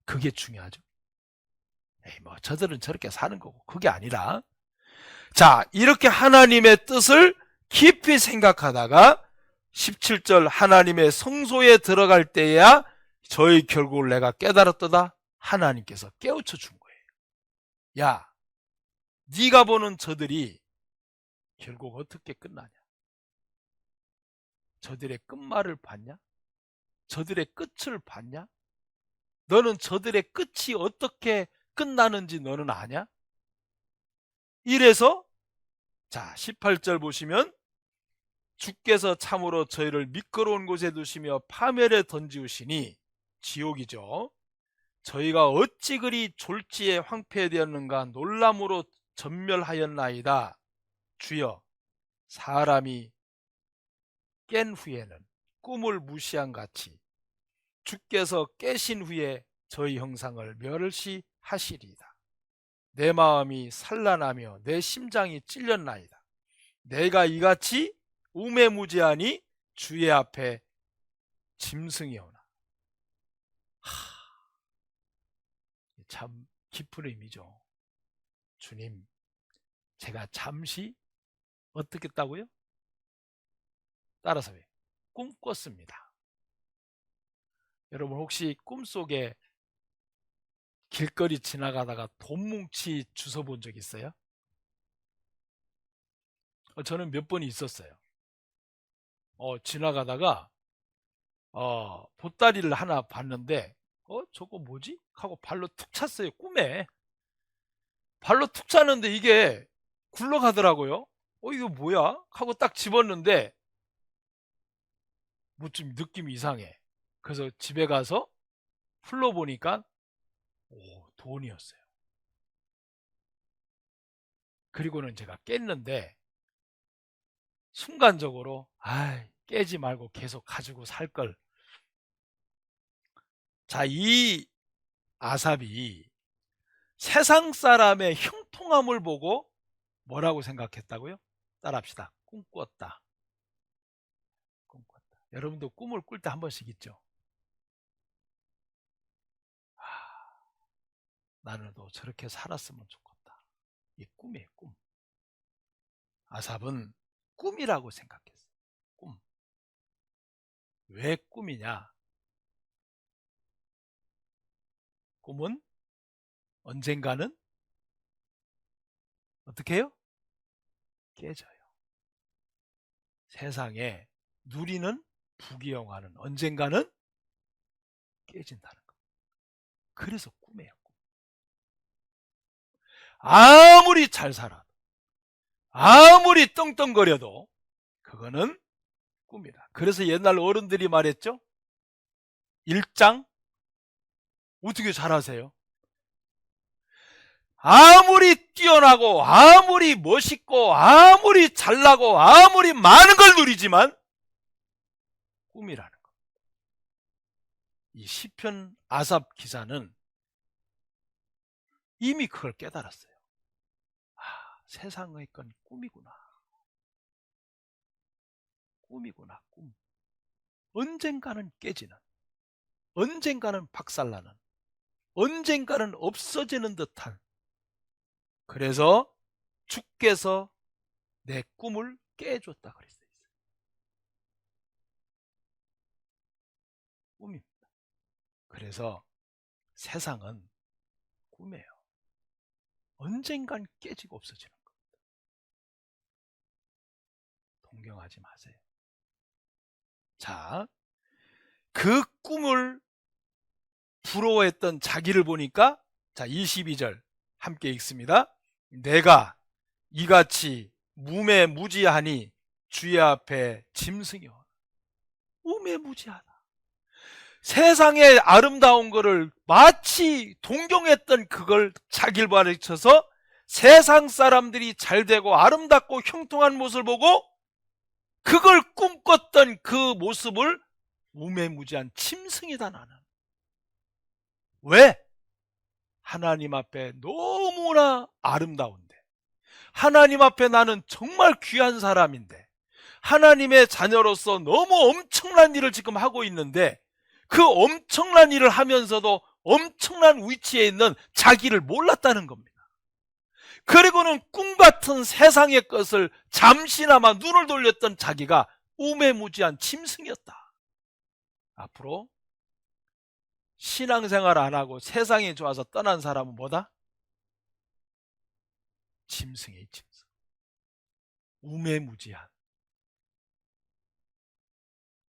그게 중요하죠. 에이, 뭐 저들은 저렇게 사는 거고, 그게 아니라, 자, 이렇게 하나님의 뜻을 깊이 생각하다가 17절 하나님의 성소에 들어갈 때야 저희 결국을 내가 깨달았도다. 하나님께서 깨우쳐 준 거예요. 야, 네가 보는 저들이 결국 어떻게 끝나냐? 저들의 끝말을 봤냐? 저들의 끝을 봤냐? 너는 저들의 끝이 어떻게 끝나는지 너는 아냐? 이래서 자, 18절 보시면 주께서 참으로 저희를 미끄러운 곳에 두시며 파멸에 던지우시니, 지옥이죠. 저희가 어찌 그리 졸지에 황폐되었는가 놀람으로 전멸하였나이다. 주여, 사람이 깬 후에는 꿈을 무시한 같이 주께서 깨신 후에 저희 형상을 멸시하시리이다. 내 마음이 산란하며 내 심장이 찔렸나이다. 내가 이같이 우매무지하니 주의 앞에 짐승이오나. 참 깊은 의미죠. 주님, 제가 잠시 어떻게 했다고요? 따라서 꿈꿨습니다. 여러분 혹시 꿈속에 길거리 지나가다가 돈 뭉치 주워 본 적 있어요? 저는 몇 번 있었어요. 지나가다가 보따리를 하나 봤는데 저거 뭐지? 하고 발로 툭 찼어요. 꿈에 발로 툭 찼는데 이게 굴러가더라고요. 이거 뭐야? 하고 딱 집었는데 뭐 좀 느낌이 이상해. 그래서 집에 가서 풀러보니까 돈이었어요. 그리고는 제가 깼는데 순간적으로 깨지 말고 계속 가지고 살 걸. 자, 이 아삽이 세상 사람의 형통함을 보고 뭐라고 생각했다고요? 따라합시다. 꿈꿨다. 꿈꿨다. 여러분도 꿈을 꿀 때 한 번씩 있죠? 나는도 저렇게 살았으면 좋겠다. 이 꿈이에요, 꿈. 아삽은 꿈이라고 생각했어요. 꿈. 왜 꿈이냐? 꿈은 언젠가는 어떻게 해요? 깨져요. 세상에 누리는 부귀영화는 언젠가는 깨진다는 거. 그래서 꿈이에요. 꿈. 아무리 잘 살아도, 아무리 떵떵거려도 그거는 꿈이다. 그래서 옛날 어른들이 말했죠. 일장 어떻게 잘하세요? 아무리 뛰어나고 아무리 멋있고 아무리 잘나고 아무리 많은 걸 누리지만 꿈이라는 거. 이 시편 아삽 기사는 이미 그걸 깨달았어요. 세상의 건 꿈이구나. 꿈이구나, 꿈. 언젠가는 깨지는, 언젠가는 박살나는, 언젠가는 없어지는 듯한. 그래서 주께서 내 꿈을 깨줬다 그랬어요. 꿈입니다. 그래서 세상은 꿈이에요. 언젠간 깨지고 없어지는 겁니다. 동경하지 마세요. 자, 그 꿈을 부러워했던 자기를 보니까, 자, 22절 함께 읽습니다. 내가 이같이 무매무지하니 주의 앞에 짐승이여. 무매무지하다. 세상의 아름다운 것을 마치 동경했던 그걸 자기를 가르쳐서 세상 사람들이 잘되고 아름답고 형통한 모습을 보고 그걸 꿈꿨던 그 모습을 무매무지한 짐승이다 나는. 왜? 하나님 앞에 너무나 아름다운데, 하나님 앞에 나는 정말 귀한 사람인데, 하나님의 자녀로서 너무 엄청난 일을 지금 하고 있는데 그 엄청난 일을 하면서도 엄청난 위치에 있는 자기를 몰랐다는 겁니다. 그리고는 꿈같은 세상의 것을 잠시나마 눈을 돌렸던 자기가 우매무지한 짐승이었다. 앞으로 신앙생활 안 하고 세상이 좋아서 떠난 사람은 뭐다? 짐승이에요, 짐승. 우매무지한.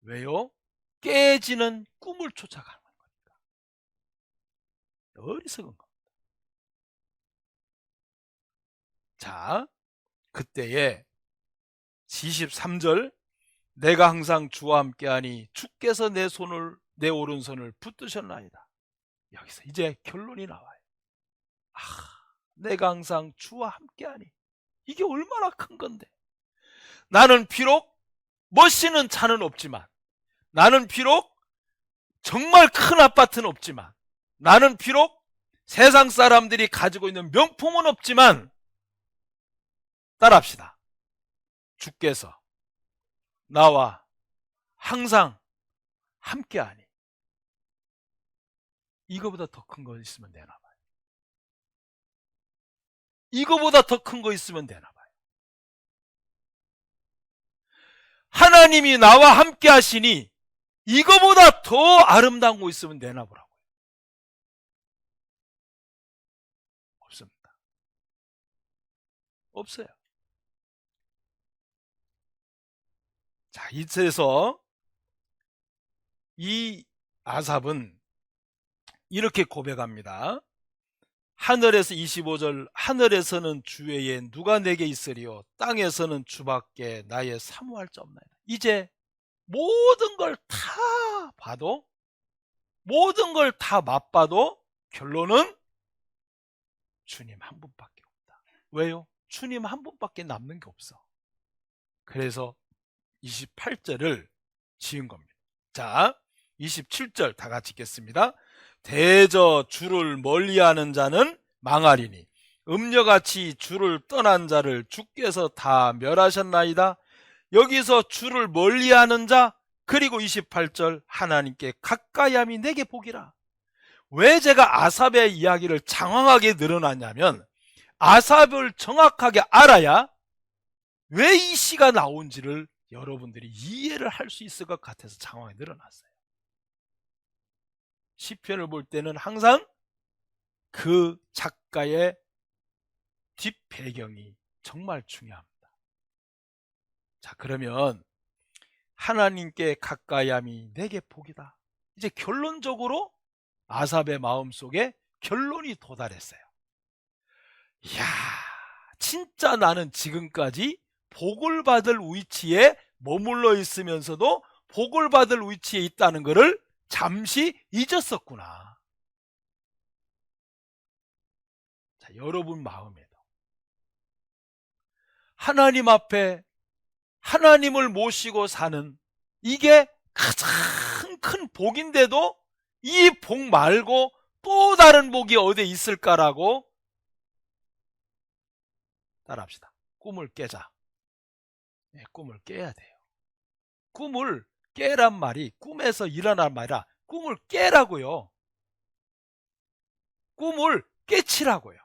왜요? 깨지는 꿈을 쫓아가는 거니까. 어리석은 겁니다. 자, 그때에 23절 내가 항상 주와 함께하니 주께서 내 오른손을 붙드셨나이다. 여기서 이제 결론이 나와요. 내가 항상 주와 함께하니 이게 얼마나 큰 건데. 나는 비록 멋있는 차는 없지만, 나는 비록 정말 큰 아파트는 없지만, 나는 비록 세상 사람들이 가지고 있는 명품은 없지만, 따라합시다. 주께서 나와 항상 함께하니 이거보다 더 큰 거 있으면 되나 봐요. 이거보다 더 큰 거 있으면 되나 봐요. 하나님이 나와 함께 하시니 이거보다 더 아름다운 거 있으면 되나 보라고요. 없습니다. 없어요. 자, 이제서 이 아삽은 이렇게 고백합니다. 하늘에서 25절 하늘에서는 주 외에 누가 내게 있으리요 땅에서는 주밖에 나의 사모할 자 없나이다. 이제 모든 걸 다 봐도, 모든 걸 다 맛봐도 결론은 주님 한 분밖에 없다. 왜요? 주님 한 분밖에 남는 게 없어. 그래서 28절을 지은 겁니다. 자, 27절 다 같이 읽겠습니다. 대저 주를 멀리하는 자는 망하리니 음녀같이 주를 떠난 자를 주께서 다 멸하셨나이다. 여기서 주를 멀리하는 자, 그리고 28절 하나님께 가까이함이 내게 복이라. 왜 제가 아삽의 이야기를 장황하게 늘어났냐면, 아삽을 정확하게 알아야 왜 이 시가 나온지를 여러분들이 이해를 할 수 있을 것 같아서 장황하게 늘어났어요. 시편을 볼 때는 항상 그 작가의 뒷배경이 정말 중요합니다. 자, 그러면 하나님께 가까이함이 내게 복이다. 이제 결론적으로 아삽의 마음속에 결론이 도달했어요. 이야, 진짜 나는 지금까지 복을 받을 위치에 머물러 있으면서도 복을 받을 위치에 있다는 것을 잠시 잊었었구나. 자, 여러분 마음에도 하나님 앞에 하나님을 모시고 사는 이게 가장 큰 복인데도 이 복 말고 또 다른 복이 어디 있을까라고 따라합시다. 꿈을 깨자. 네, 꿈을 깨야 돼요. 꿈을 깨란 말이 꿈에서 일어난 말이라 꿈을 깨라고요. 꿈을 깨치라고요.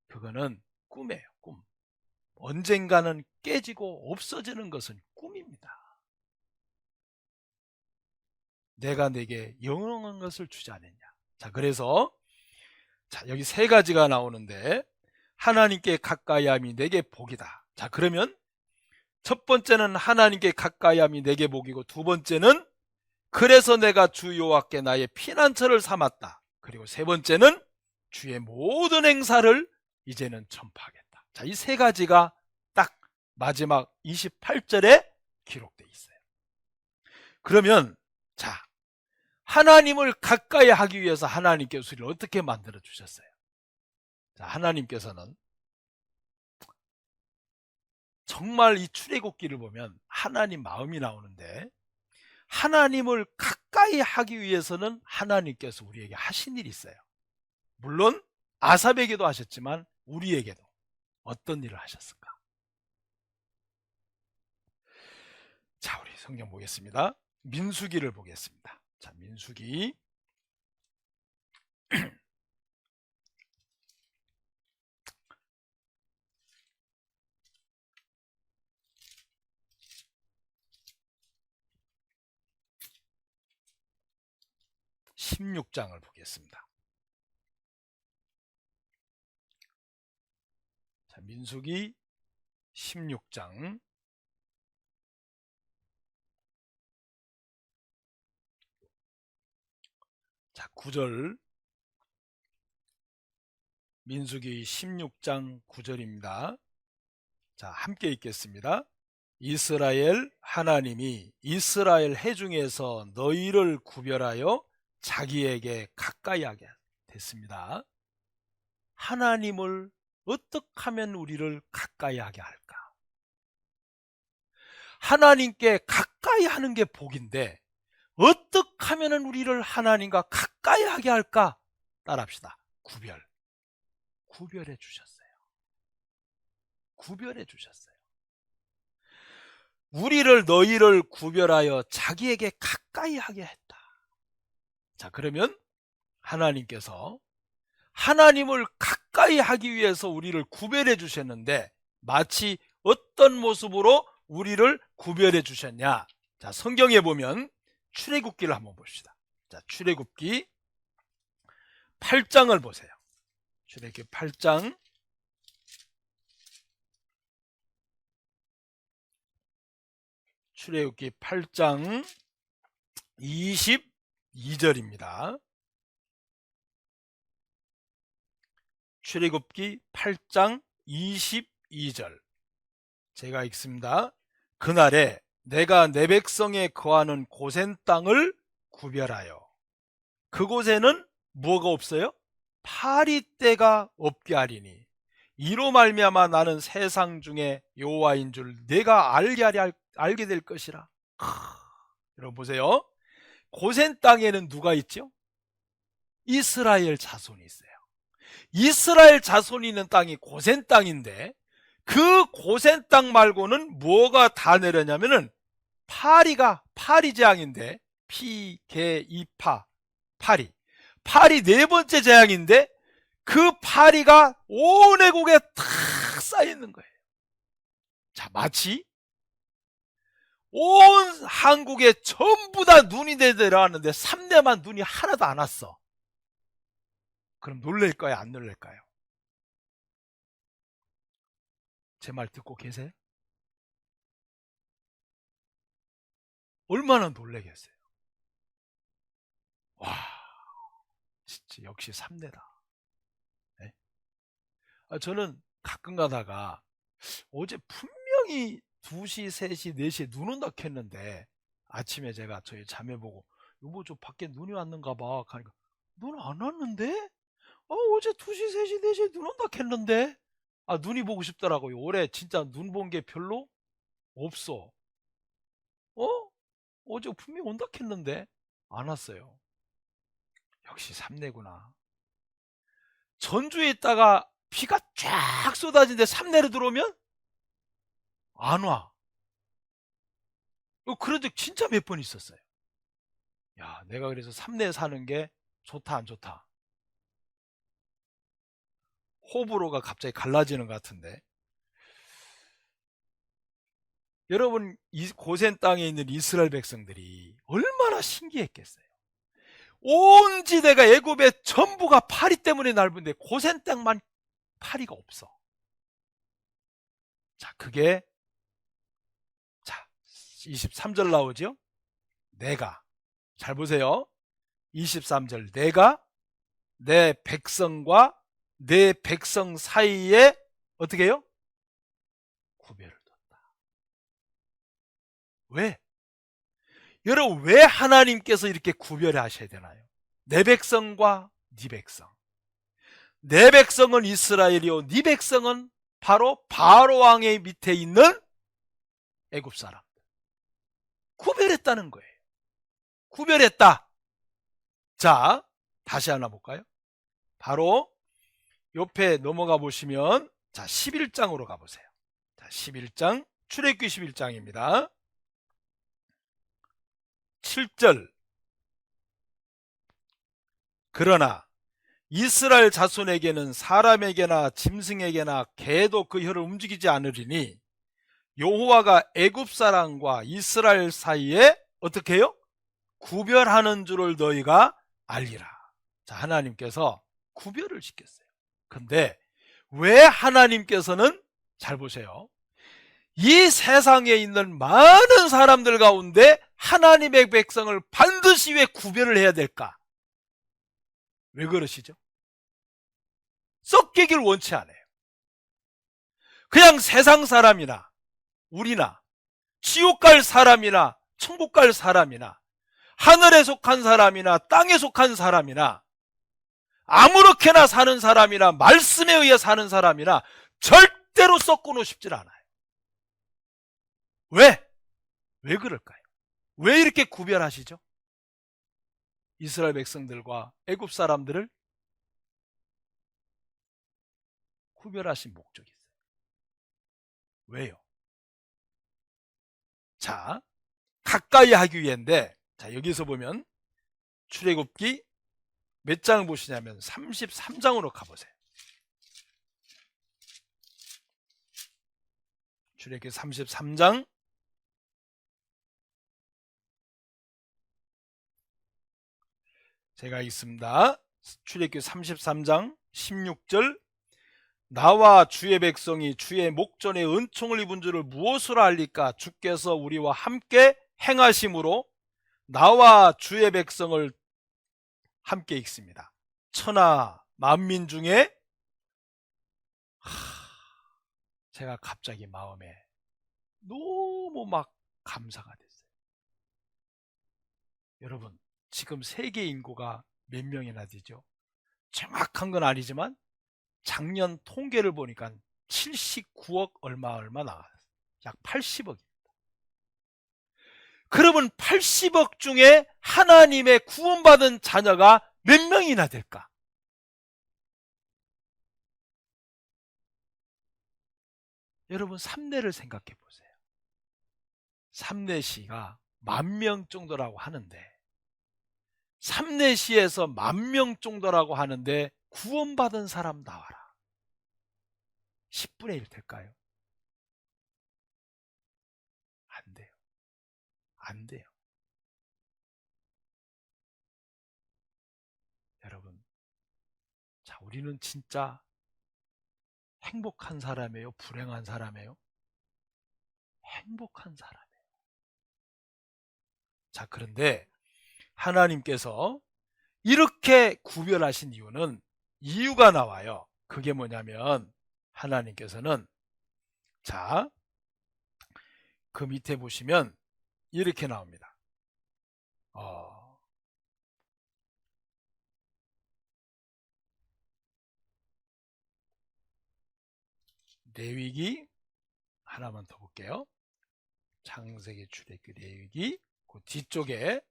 그거는 꿈이에요. 꿈. 언젠가는 깨지고 없어지는 것은 꿈입니다. 내가 내게 영원한 것을 주지 않았냐. 자, 그래서 자, 여기 세 가지가 나오는데 하나님께 가까이함이 내게 복이다. 자, 그러면 첫 번째는 하나님께 가까이함이 내게 복이고, 두 번째는 그래서 내가 주 여호와께 나의 피난처를 삼았다. 그리고 세 번째는 주의 모든 행사를 이제는 전파하겠다. 자, 이 세 가지가 딱 마지막 28절에 기록되어 있어요. 그러면 자, 하나님을 가까이 하기 위해서 하나님께서 우리를 어떻게 만들어 주셨어요? 자, 하나님께서는 정말 이 출애굽기를 보면 하나님 마음이 나오는데, 하나님을 가까이 하기 위해서는 하나님께서 우리에게 하신 일이 있어요. 물론 아삽에게도 하셨지만 우리에게도 어떤 일을 하셨을까? 자, 우리 성경 보겠습니다. 민수기를 보겠습니다. 자, 민수기 16장을 보겠습니다. 자, 민수기 16장 자, 9절 민수기 16장 9절입니다. 자, 함께 읽겠습니다. 이스라엘 하나님이 이스라엘 회중에서 너희를 구별하여 자기에게 가까이 하게 됐습니다. 하나님을 어떻게 하면 우리를 가까이 하게 할까? 하나님께 가까이 하는 게 복인데 어떻게 하면 우리를 하나님과 가까이 하게 할까? 따라합시다. 구별해 주셨어요. 구별해 주셨어요. 우리를 너희를 구별하여 자기에게 가까이 하게 했다. 자, 그러면 하나님께서 하나님을 가까이 하기 위해서 우리를 구별해 주셨는데 마치 어떤 모습으로 우리를 구별해 주셨냐? 자, 성경에 보면 출애굽기를 한번 봅시다. 자, 출애굽기 8장을 보세요. 출애굽기 8장 출애굽기 8장 22절입니다. 출애굽기 8장 22절 제가 읽습니다. 그날에 내가 내 백성에 거하는 고센 땅을 구별하여 그곳에는 뭐가 없어요? 파리떼가 없게 하리니 이로 말미암아 나는 세상 중에 여호와인 줄 내가 알게 될 것이라. 여러분 보세요. 고센 땅에는 누가 있죠? 이스라엘 자손이 있어요. 이스라엘 자손이 있는 땅이 고센 땅인데 그 고센 땅 말고는 뭐가 다 내렸냐면은 파리 재앙인데 피, 개, 이파, 파리 네 번째 재앙인데 그 파리가 온 애국에 탁 쌓여 있는 거예요. 자, 마치 온 한국에 전부 다 눈이 내려왔는데 3대만 눈이 하나도 안 왔어. 그럼 놀랄까요? 안 놀랄까요? 제 말 듣고 계세요? 얼마나 놀라겠어요? 와, 진짜 역시 3대다. 네? 저는 가끔 가다가 어제 분명히 2시, 3시, 4시에 눈 온다 했는데 아침에 제가 저희 자매 보고 여보 저 밖에 눈이 왔는가 봐 하니까 눈 안 왔는데? 어제 2시, 3시, 4시에 눈 온다 했는데 눈이 보고 싶더라고요. 올해 진짜 눈 본 게 별로 없어. 어제 분명히 온다 했는데 안 왔어요. 역시 3내구나. 전주에 있다가 비가 쫙 쏟아지는데 3내로 들어오면 안 와. 그런 적 진짜 몇 번 있었어요. 야, 내가 그래서 3내 사는 게 좋다 안 좋다. 호불호가 갑자기 갈라지는 것 같은데. 여러분, 이 고센 땅에 있는 이스라엘 백성들이 얼마나 신기했겠어요. 온 지대가 애굽의 전부가 파리 때문에 넓은데 고센 땅만 파리가 없어. 자, 그게 23절 나오죠? 내가 잘 보세요. 23절 내가 내 백성과 내 백성 사이에 어떻게 해요? 구별을 뒀다. 왜? 여러분 왜 하나님께서 이렇게 구별을 하셔야 되나요? 내 백성과 네 백성. 내 백성은 이스라엘이요 네 백성은 바로 바로 왕의 밑에 있는 애굽 사람. 구별했다는 거예요. 구별했다. 자, 다시 하나 볼까요? 바로 옆에 넘어가 보시면 자 11장으로 가보세요. 자 11장 출애굽기 11장입니다. 7절 그러나 이스라엘 자손에게는 사람에게나 짐승에게나 개도 그 혀를 움직이지 않으리니 여호와가 애굽 사람과 이스라엘 사이에 어떻게 해요? 구별하는 줄을 너희가 알리라. 자, 하나님께서 구별을 시켰어요. 근데 왜 하나님께서는 잘 보세요. 이 세상에 있는 많은 사람들 가운데 하나님의 백성을 반드시 왜 구별을 해야 될까? 왜 그러시죠? 섞이길 원치 않아요. 그냥 세상 사람이나 우리나 지옥 갈 사람이나 천국 갈 사람이나 하늘에 속한 사람이나 땅에 속한 사람이나 아무렇게나 사는 사람이나 말씀에 의해 사는 사람이나 절대로 섞고 싶질 않아요. 왜? 왜 그럴까요? 왜 이렇게 구별하시죠? 이스라엘 백성들과 애굽 사람들을 구별하신 목적이 있어요. 왜요? 자, 가까이 하기 위해인데, 자, 여기서 보면 출애굽기 몇 장을 보시냐면 33장으로 가보세요. 출애굽기 33장 제가 있습니다. 출애굽기 33장 16절 나와 주의 백성이 주의 목전에 은총을 입은 줄을 무엇으로 알리까? 주께서 우리와 함께 행하심으로 나와 주의 백성을 함께 읽습니다. 천하 만민 중에 제가 갑자기 마음에 너무 막 감사가 됐어요. 여러분, 지금 세계 인구가 몇 명이나 되죠? 정확한 건 아니지만 작년 통계를 보니까 79억 얼마 나왔어요. 약 80억입니다. 그러면 80억 중에 하나님의 구원받은 자녀가 몇 명이나 될까? 여러분, 삼내를 생각해 보세요. 삼내시가 10,000명 정도라고 하는데, 삼내시에서 10,000명 정도라고 하는데 구원받은 사람 나와라. 10분의 1 될까요? 안 돼요. 안 돼요. 여러분, 자, 우리는 진짜 행복한 사람이에요? 불행한 사람이에요? 행복한 사람이에요. 자, 그런데 하나님께서 이렇게 구별하신 이유가 나와요. 그게 뭐냐면 하나님께서는, 자, 그 밑에 보시면 이렇게 나옵니다. 레위기 하나만 더 볼게요. 창세기, 출애굽기, 레위기, 그 뒤쪽에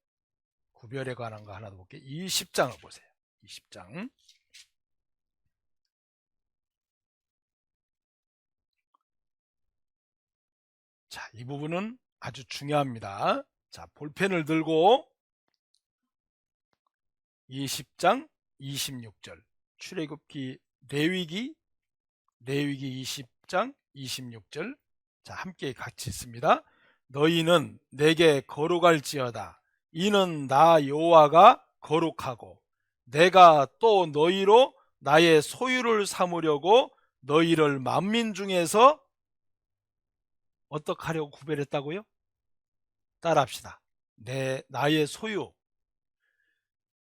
구별에 관한 거 하나 더 볼게요. 20장을 보세요. 20장. 자, 이 부분은 아주 중요합니다. 자, 볼펜을 들고 20장 26절 출애굽기 레위기 20장 26절 자, 함께 같이 있습니다. 너희는 내게 거룩할지어다. 이는 나 여호와가 거룩하고 내가 또 너희로 나의 소유를 삼으려고 너희를 만민 중에서 어떻게 하려고 구별했다고요? 따라합시다. 나의 소유.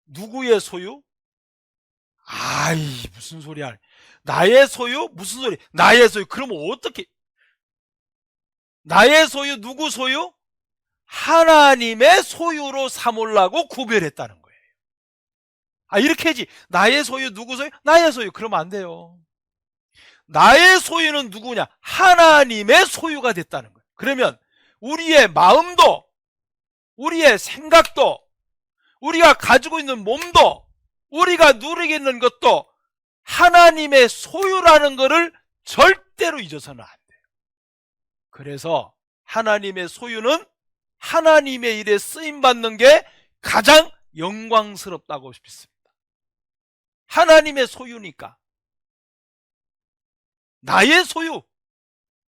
누구의 소유? 아이, 무슨 소리야. 나의 소유? 무슨 소리? 나의 소유. 그러면 어떻게? 나의 소유, 누구 소유? 하나님의 소유로 삼으려고 구별했다는 거예요. 아, 이렇게 하지. 나의 소유, 누구 소유? 나의 소유. 그러면 안 돼요. 나의 소유는 누구냐? 하나님의 소유가 됐다는 거예요. 그러면 우리의 마음도, 우리의 생각도, 우리가 가지고 있는 몸도, 우리가 누리고 있는 것도 하나님의 소유라는 것을 절대로 잊어서는 안 돼요. 그래서 하나님의 소유는 하나님의 일에 쓰임받는 게 가장 영광스럽다고 싶습니다. 하나님의 소유니까. 나의 소유.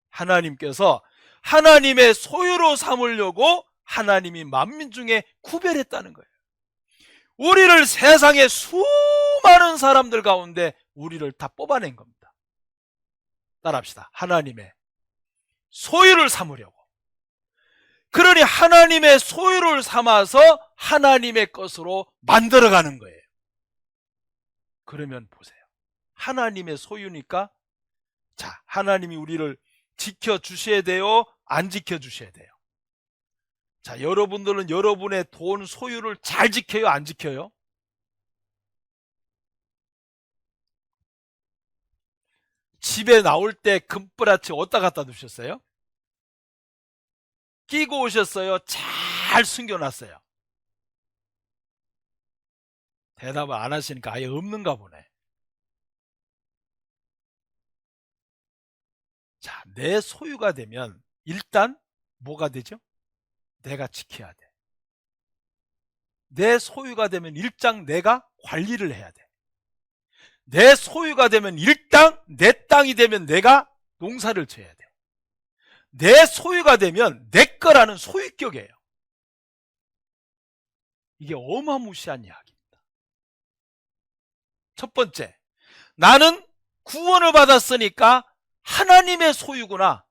하나님께서 하나님의 소유로 삼으려고 하나님이 만민 중에 구별했다는 거예요. 우리를 세상의 수많은 사람들 가운데 우리를 다 뽑아낸 겁니다. 따라합시다. 하나님의 소유를 삼으려고. 그러니 하나님의 소유를 삼아서 하나님의 것으로 만들어가는 거예요. 그러면 보세요. 하나님의 소유니까 자, 하나님이 우리를 지켜주셔야 돼요? 안 지켜주셔야 돼요? 자, 여러분들은 여러분의 돈 소유를 잘 지켜요? 안 지켜요? 집에 나올 때 금뿌라치 어디다 갖다 두셨어요? 끼고 오셨어요? 잘 숨겨놨어요? 대답을 안 하시니까 아예 없는가 보네. 자, 내 소유가 되면 일단 뭐가 되죠? 내가 지켜야 돼. 내 소유가 되면 일장 내가 관리를 해야 돼. 내 소유가 되면 일당 내 땅이 되면 내가 농사를 지어야 돼. 내 소유가 되면 내 거라는 소유격이에요. 이게 어마무시한 이야기입니다. 첫 번째, 나는 구원을 받았으니까 하나님의 소유구나.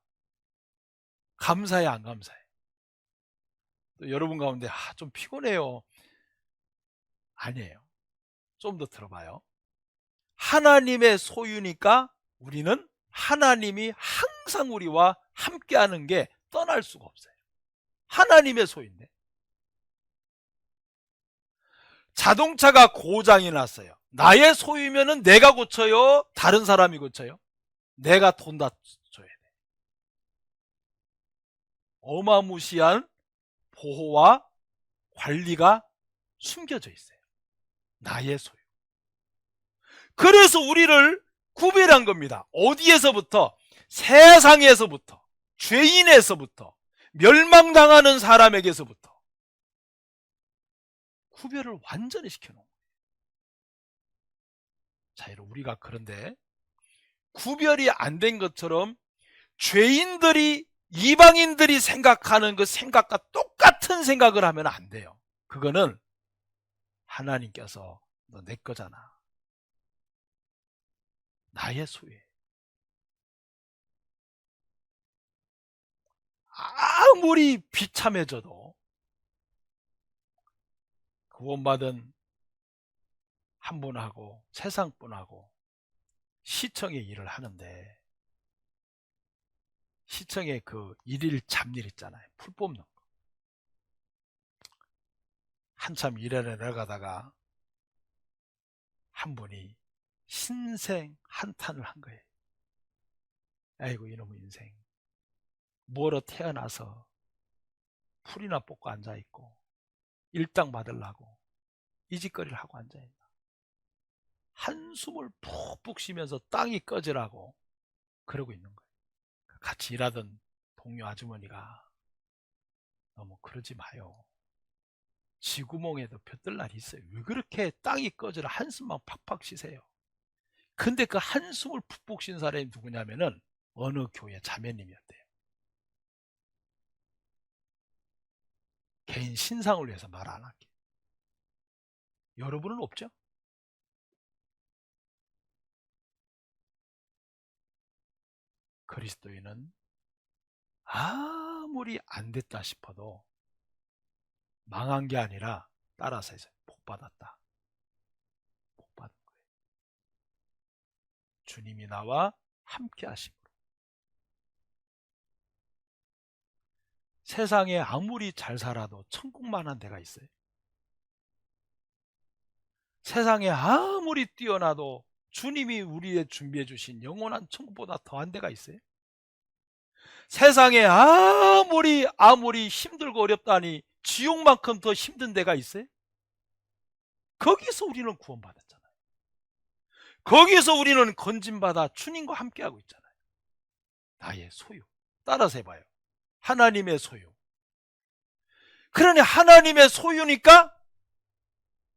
감사해, 안 감사해? 또 여러분 가운데 좀 피곤해요. 아니에요. 좀 더 들어봐요. 하나님의 소유니까 우리는 하나님이 항상 우리와 함께하는 게 떠날 수가 없어요. 하나님의 소유인데. 자동차가 고장이 났어요. 나의 소유면은 내가 고쳐요? 다른 사람이 고쳐요? 내가 돈 다 줘야 돼. 어마무시한 보호와 관리가 숨겨져 있어요. 나의 소유. 그래서 우리를 구별한 겁니다. 어디에서부터? 세상에서부터, 죄인에서부터, 멸망당하는 사람에게서부터 구별을 완전히 시켜놓은 거예요. 자, 여러분, 우리가 그런데 구별이 안 된 것처럼 죄인들이, 이방인들이 생각하는 그 생각과 똑같은 생각을 하면 안 돼요. 그거는 하나님께서 너 내 거잖아, 나의 소유예요. 아무리 비참해져도 구원받은 한 분하고 세상 분하고 시청의 일을 하는데, 시청의 그 일일 잡일 있잖아요. 풀 뽑는 거. 한참 일에 내려가다가 한 분이 신생 한탄을 한 거예요. 아이고 이놈의 인생, 뭐로 태어나서 풀이나 뽑고 앉아있고 일당 받으려고 이 짓거리를 하고 앉아있나. 한숨을 푹푹 쉬면서 땅이 꺼지라고 그러고 있는 거예요. 같이 일하던 동료 아주머니가 너무 그러지 마요. 쥐구멍에도 볕들 날이 있어요. 왜 그렇게 땅이 꺼지라 한숨만 팍팍 쉬세요. 근데 그 한숨을 푹푹 쉰 사람이 누구냐면은 어느 교회 자매님이었대요. 개인 신상을 위해서 말 안 할게요. 여러분은 없죠? 그리스도인은 아무리 안 됐다 싶어도 망한 게 아니라 따라서 해서 복 받았다. 복 받은 거예요. 주님이 나와 함께 하심으로. 세상에 아무리 잘 살아도 천국만한 데가 있어요? 세상에 아무리 뛰어나도 주님이 우리의 준비해 주신 영원한 천국보다 더한 데가 있어요? 세상에 아무리 힘들고 어렵다니 지옥만큼 더 힘든 데가 있어요? 거기서 우리는 구원받았잖아요. 거기서 우리는 건진받아 주님과 함께하고 있잖아요. 나의 소유. 따라서 해봐요. 하나님의 소유. 그러니 하나님의 소유니까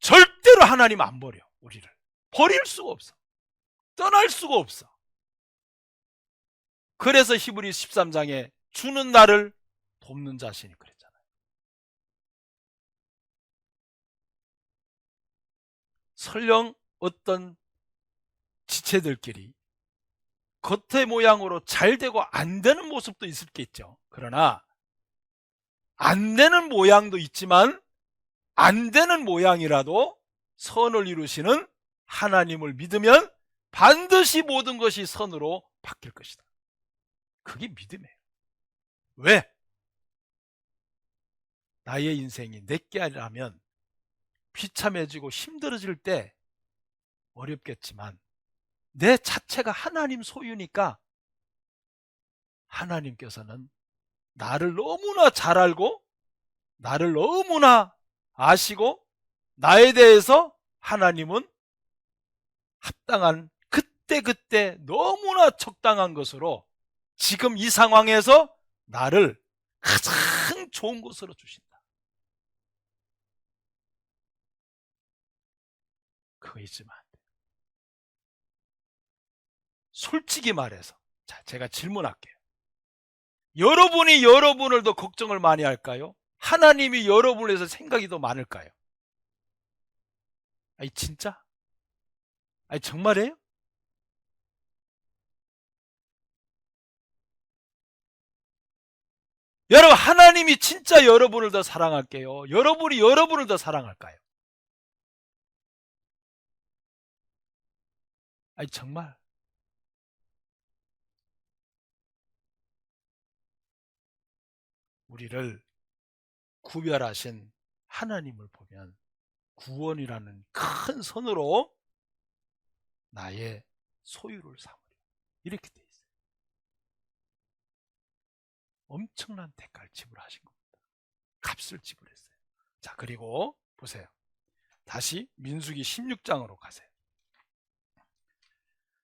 절대로 하나님 안 버려. 우리를 버릴 수가 없어. 떠날 수가 없어. 그래서 히브리 13장에 주는 나를 돕는 자신이 그랬잖아요. 설령 어떤 지체들끼리 겉의 모양으로 잘 되고 안 되는 모습도 있을 게 있죠. 그러나 안 되는 모양도 있지만 안 되는 모양이라도 선을 이루시는 하나님을 믿으면 반드시 모든 것이 선으로 바뀔 것이다. 그게 믿음이에요. 왜? 나의 인생이 내게 아니라면 비참해지고 힘들어질 때 어렵겠지만 내 자체가 하나님 소유니까 하나님께서는 나를 너무나 잘 알고 나를 너무나 아시고 나에 대해서 하나님은 합당한 그때그때 너무나 적당한 것으로 지금 이 상황에서 나를 가장 좋은 것으로 주신다. 그거 잊으면 안 돼요. 솔직히 말해서 자, 제가 질문할게요. 여러분이 여러분을 더 걱정을 많이 할까요? 하나님이 여러분을 위해서 생각이 더 많을까요? 아니 진짜? 아니 정말이에요? 여러분 하나님이 진짜 여러분을 더 사랑할게요? 여러분이 여러분을 더 사랑할까요? 아니 정말 우리를 구별하신 하나님을 보면 구원이라는 큰 선으로 나의 소유를 삼으려 이렇게 돼 있어요. 엄청난 대가를 지불하신 겁니다. 값을 지불했어요. 자, 그리고 보세요. 다시 민수기 16장으로 가세요.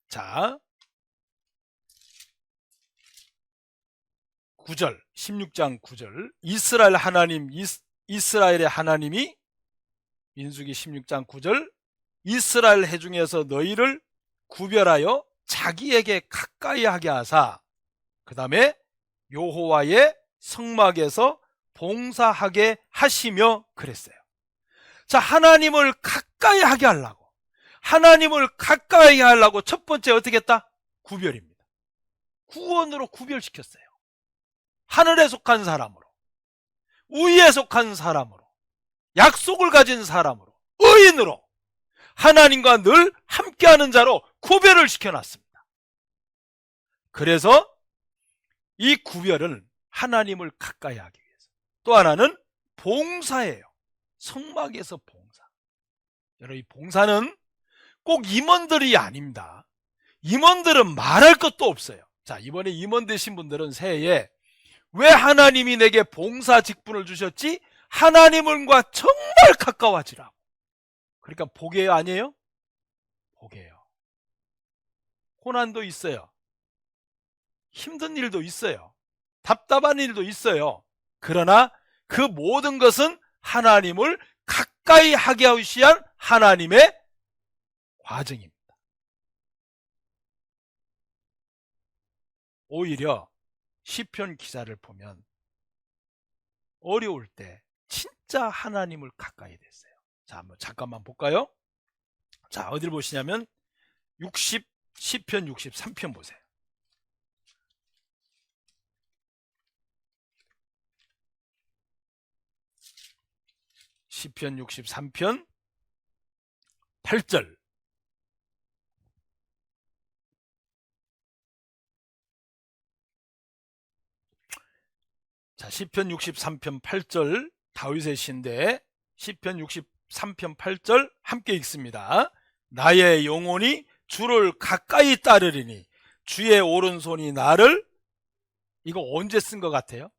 자, 9절 16장 9절 이스라엘의 하나님이 민수기 16장 9절 이스라엘 해 중에서 너희를 구별하여 자기에게 가까이 하게 하사 그 다음에 여호와의 성막에서 봉사하게 하시며 그랬어요. 자, 하나님을 가까이 하게 하려고 하나님을 가까이 하려고 첫 번째 어떻게 했다? 구별입니다. 구원으로 구별시켰어요. 하늘에 속한 사람으로 위에 속한 사람으로 약속을 가진 사람으로 의인으로 하나님과 늘 함께하는 자로 구별을 시켜놨습니다. 그래서 이 구별은 하나님을 가까이 하기 위해서 또 하나는 봉사예요. 성막에서 봉사. 여러분 이 봉사는 꼭 임원들이 아닙니다. 임원들은 말할 것도 없어요. 자, 이번에 임원 되신 분들은 새해에 왜 하나님이 내게 봉사 직분을 주셨지? 하나님과 정말 가까워지라고. 그러니까 복이에요, 아니에요? 복이에요. 고난도 있어요. 힘든 일도 있어요. 답답한 일도 있어요. 그러나 그 모든 것은 하나님을 가까이 하게 하기 위한 하나님의 과정입니다. 오히려 시편 기사를 보면 어려울 때 진짜 하나님을 가까이 됐어요. 자, 한번 잠깐만 볼까요? 자, 어디를 보시냐면 시편 63편 보세요. 시편 63편 8절. 자, 시편 63편 8절 다윗의 시인데 시편 63편 8절 함께 읽습니다. 나의 영혼이 주를 가까이 따르리니 주의 오른손이 나를 이거 언제 쓴 것 같아요?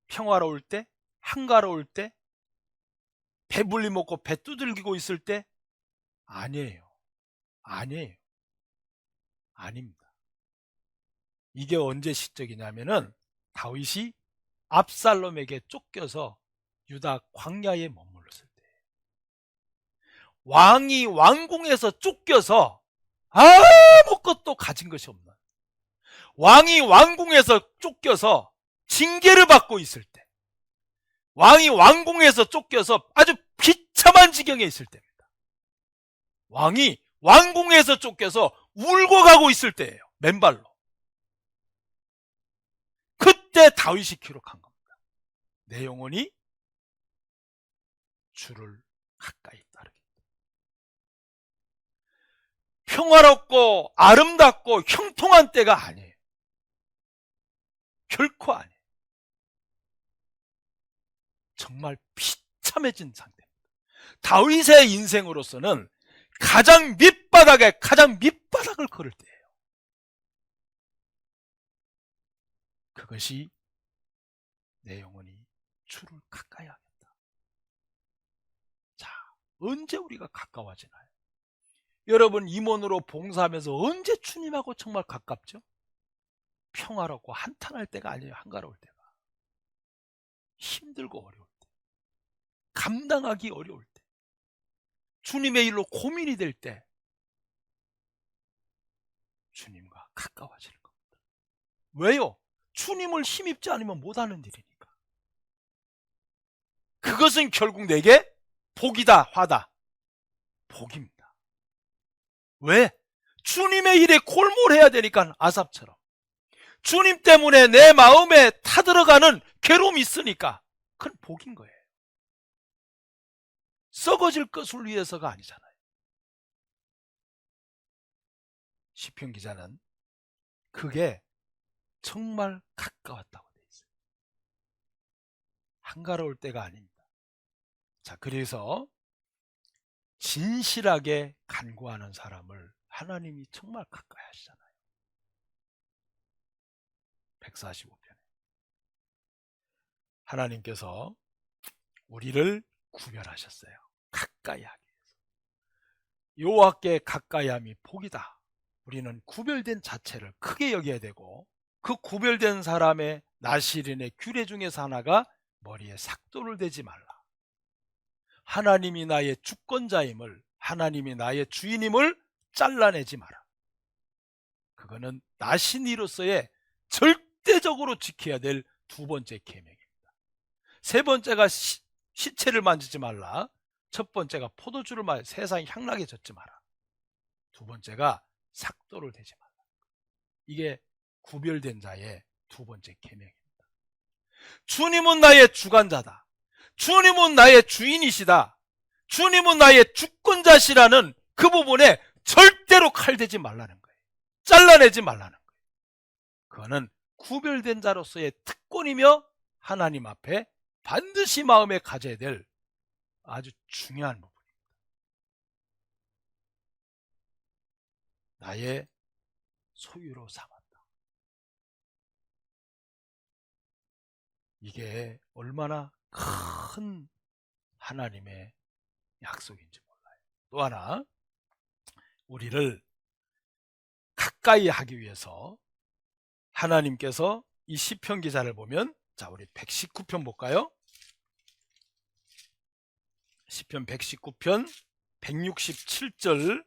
평화로울 때? 한가로울 때? 배불리 먹고 배 두들기고 있을 때? 아니에요. 아니에요. 아닙니다. 이게 언제 시적이냐면은 다윗이 압살롬에게 쫓겨서 유다 광야에 머물렀을 때 왕이 왕궁에서 쫓겨서 아무것도 가진 것이 없는 왕이 왕궁에서 쫓겨서 징계를 받고 있을 때 왕이 왕궁에서 쫓겨서 아주 비참한 지경에 있을 때입니다. 왕이 왕궁에서 쫓겨서 울고 가고 있을 때예요. 맨발로. 그때 다윗이 기록한 겁니다. 내 영혼이 주를 가까이 따르겠다. 평화롭고 아름답고 형통한 때가 아니에요. 결코 아니에요. 정말 비참해진 상태입니다. 다윗의 인생으로서는 가장 밑바닥을 걸을 때예요. 그것이 내 영혼이 주를 가까이 하겠다. 자, 언제 우리가 가까워지나요? 여러분, 임원으로 봉사하면서 언제 주님하고 정말 가깝죠? 평화롭고 한탄할 때가 아니에요. 한가로울 때가. 힘들고 어려울 때. 감당하기 어려울 때. 주님의 일로 고민이 될 때. 주님과 가까워지는 겁니다. 왜요? 주님을 힘입지 않으면 못하는 일이니까. 그것은 결국 내게 복이다, 화다. 복입니다. 왜? 주님의 일에 골몰해야 되니까. 아삽처럼. 주님 때문에 내 마음에 타들어가는 괴로움이 있으니까 그건 복인 거예요. 썩어질 것을 위해서가 아니잖아요. 시편 기자는 그게 정말 가까웠다고 돼 있어요. 한가로울 때가 아닙니다. 자, 그래서 진실하게 간구하는 사람을 하나님이 정말 가까이 하시잖아요. 145편에 하나님께서 우리를 구별하셨어요. 가까이 하기 위해서. 여호와께 가까이함이 복이다. 우리는 구별된 자체를 크게 여겨야 되고, 그 구별된 사람의 나시린의 규례 중에서 하나가 머리에 삭도를 대지 말라. 하나님이 나의 주권자임을, 하나님이 나의 주인임을 잘라내지 마라. 그거는 나신이로서의 절대적으로 지켜야 될 두 번째 계명입니다. 세 번째가 시체를 만지지 말라. 첫 번째가 포도주를 마시 세상이 향락에 젖지 마라. 두 번째가 삭도를 대지 말라. 이게 구별된 자의 두 번째 계명입니다. 주님은 나의 주관자다. 주님은 나의 주인이시다. 주님은 나의 주권자시라는 그 부분에 절대로 칼대지 말라는 거예요. 잘라내지 말라는 거예요. 그거는 구별된 자로서의 특권이며 하나님 앞에 반드시 마음에 가져야 될 아주 중요한 부분입니다. 나의 소유로 삼았다. 이게 얼마나 큰 하나님의 약속인지 몰라요. 또 하나, 우리를 가까이 하기 위해서 하나님께서 이 시편 기사를 보면, 자, 우리 119편 볼까요? 시편 119편 167절.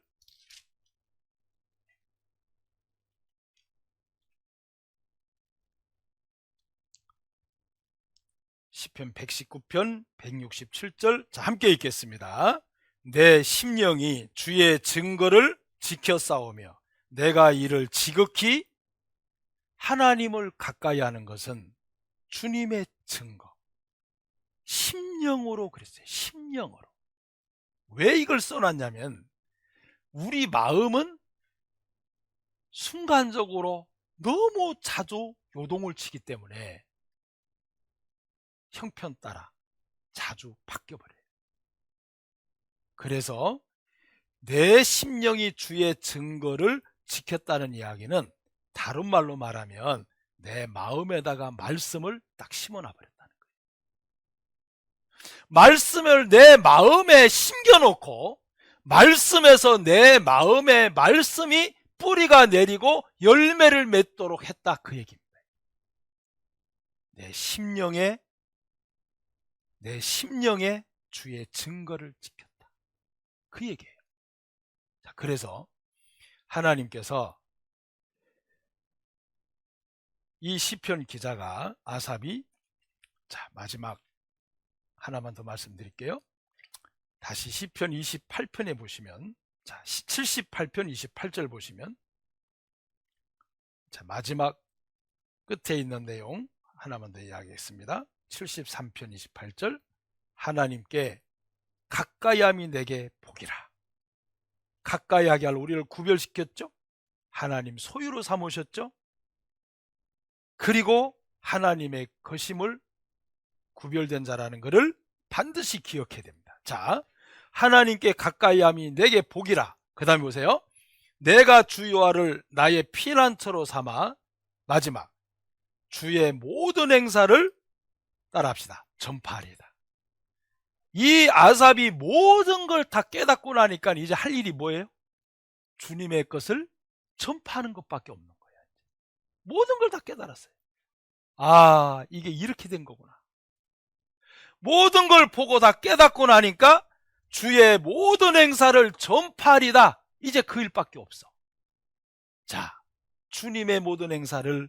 시편 119편 167절. 자, 함께 읽겠습니다. 내 심령이 주의 증거를 지켜 싸우며 내가 이를 지극히, 하나님을 가까이 하는 것은 주님의 증거. 심령으로 그랬어요. 심령으로. 왜 이걸 써놨냐면, 우리 마음은 순간적으로 너무 자주 요동을 치기 때문에 형편 따라 자주 바뀌어버려요. 그래서 내 심령이 주의 증거를 지켰다는 이야기는, 다른 말로 말하면 내 마음에다가 말씀을 딱 심어놔 버렸다는 거예요. 말씀을 내 마음에 심겨놓고 말씀에서 내 마음에 말씀이 뿌리가 내리고 열매를 맺도록 했다, 그 얘기입니다. 내 심령에 주의 증거를 지켰다, 그 얘기예요. 자, 그래서 하나님께서 이 시편 기자가, 아삽이, 자, 마지막 하나만 더 말씀드릴게요. 다시 시편 28편에 보시면, 자, 78편 28절 보시면, 자, 마지막 끝에 있는 내용 하나만 더 이야기하겠습니다. 73편 28절. 하나님께 가까이함이 내게 복이라. 가까이 하게 할 우리를 구별시켰죠. 하나님 소유로 삼으셨죠. 그리고 하나님의 것임을 구별된 자라는 것을 반드시 기억해야 됩니다. 자, 하나님께 가까이 함이 내게 복이라. 그 다음에 보세요. 내가 주 여호와를 나의 피난처로 삼아. 마지막, 주의 모든 행사를 따라합시다. 전파하리이다. 이 아삽이 모든 걸 다 깨닫고 나니까 이제 할 일이 뭐예요? 주님의 것을 전파하는 것밖에 없는 거예요. 모든 걸 다 깨달았어요. 아, 이게 이렇게 된 거구나. 모든 걸 보고 다 깨닫고 나니까 주의 모든 행사를 전파하리다. 이제 그 일밖에 없어. 자, 주님의 모든 행사를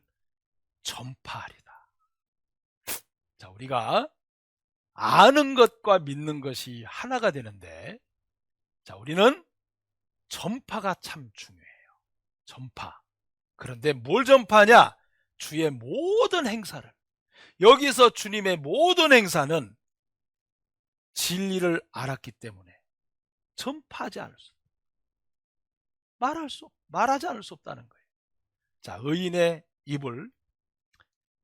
전파하리다. 자, 우리가 아는 것과 믿는 것이 하나가 되는데, 자, 우리는 전파가 참 중요해요. 전파. 그런데 뭘 전파하냐? 주의 모든 행사를. 여기서 주님의 모든 행사는 진리를 알았기 때문에 전파하지 않을 수, 말하지 않을 수 없다는 거예요. 자, 의인의 입을,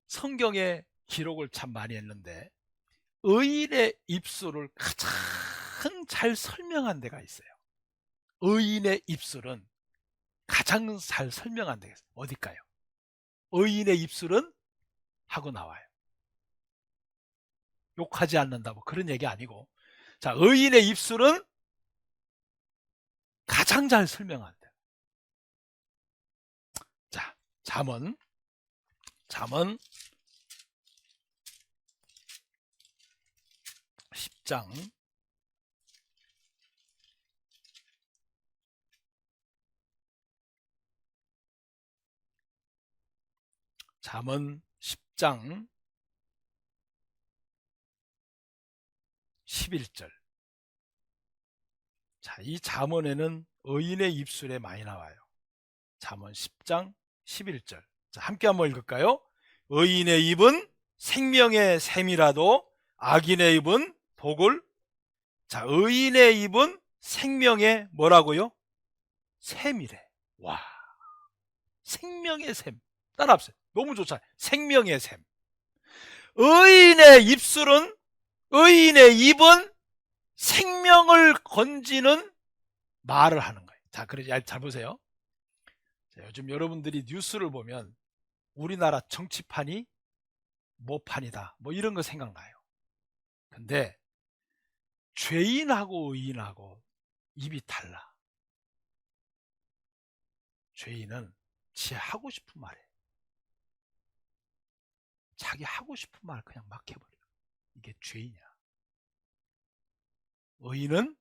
성경에 기록을 참 많이 했는데 의인의 입술을 가장 잘 설명한 데가 있어요. 의인의 입술은 가장 잘 설명한 데가 있어요. 어딜까요? 의인의 입술은 하고 나와요. 욕하지 않는다 뭐 그런 얘기 아니고, 자, 의인의 입술은 가장 잘 설명한다. 자, 잠언 10장 11절. 자, 이 잠언에는 의인의 입술에 많이 나와요. 잠언 10장 11절. 자, 함께 한번 읽을까요? 의인의 입은 생명의 샘이라도 악인의 입은 독을. 자, 의인의 입은 생명의 뭐라고요? 샘이래. 와, 생명의 샘. 따라합시다. 너무 좋잖아요. 생명의 샘. 의인의 입술은, 의인의 입은 생명을 건지는 말을 하는 거예요. 자, 그래, 잘 보세요. 자, 요즘 여러분들이 뉴스를 보면 우리나라 정치판이 모판이다 뭐 이런 거 생각나요. 근데 죄인하고 의인하고 입이 달라. 죄인은 지 하고 싶은 말 해. 자기 하고 싶은 말 그냥 막 해버려. 이게 죄인이야. 의인은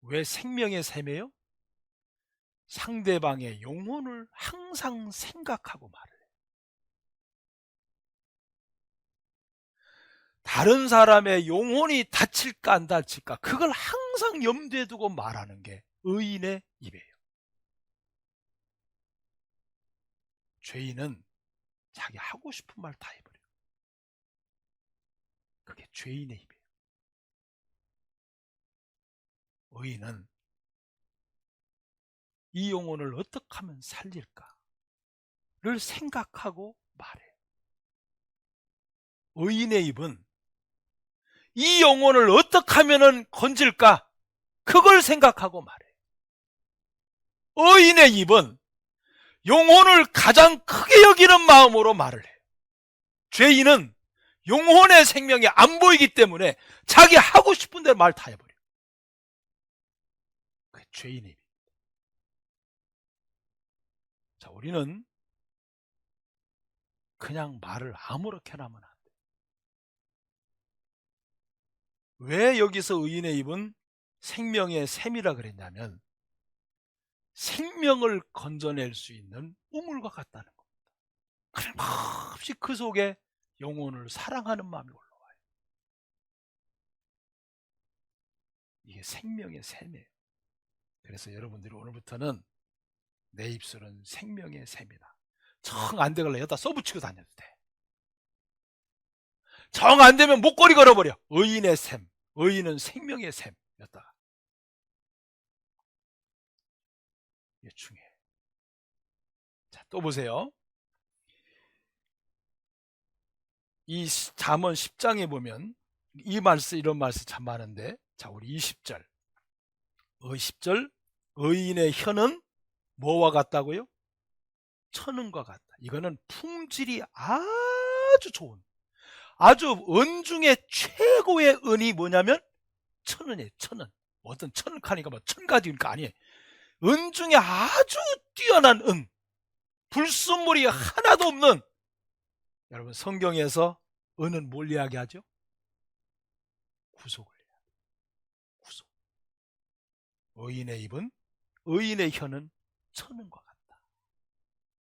왜 생명의 샘이에요? 상대방의 영혼을 항상 생각하고 말을 해. 다른 사람의 영혼이 다칠까 안 다칠까 그걸 항상 염두에 두고 말하는 게 의인의 입이에요. 죄인은 자기 하고 싶은 말 다 해버려. 그게 죄인의 입이에요. 의인은 이 영혼을 어떻게 하면 살릴까를 생각하고 말해. 의인의 입은 이 영혼을 어떻게 하면 건질까 그걸 생각하고 말해. 의인의 입은 영혼을 가장 크게 여기는 마음으로 말을 해. 죄인은 영혼의 생명이 안 보이기 때문에 자기 하고 싶은 대로 말 다 해버려. 그게 죄인의 입. 자, 우리는 그냥 말을 아무렇게나 하면 안 돼. 왜 여기서 의인의 입은 생명의 샘이라 그랬냐면 생명을 건져낼 수 있는 우물과 같다는 겁니다. 끊임없이 그 속에 영혼을 사랑하는 마음이 올라와요. 이게 생명의 샘이에요. 그래서 여러분들이 오늘부터는 내 입술은 생명의 샘이다. 정 안 되걸래 여기다 써붙이고 다녀도 돼. 정 안 되면 목걸이 걸어버려. 의인의 샘, 의인은 생명의 샘. 였다가 이게 중요해요. 자, 또 보세요. 이 잠언 10장에 보면 이런 말씀 참 많은데, 자, 우리 20절. 10절. 의인의 혀는 뭐와 같다고요? 천은과 같다. 이거는 품질이 아주 좋은, 아주 은 중에 최고의 은이 뭐냐면 천은이에요. 천은. 어떤 천카니까 뭐 천가지니까 아니에요. 은 중에 아주 뛰어난 은, 불순물이 하나도 없는. 여러분, 성경에서 은은 뭘 이야기하죠? 구속을 이야기해요. 구속. 의인의 입은, 의인의 혀는 천은과 같다.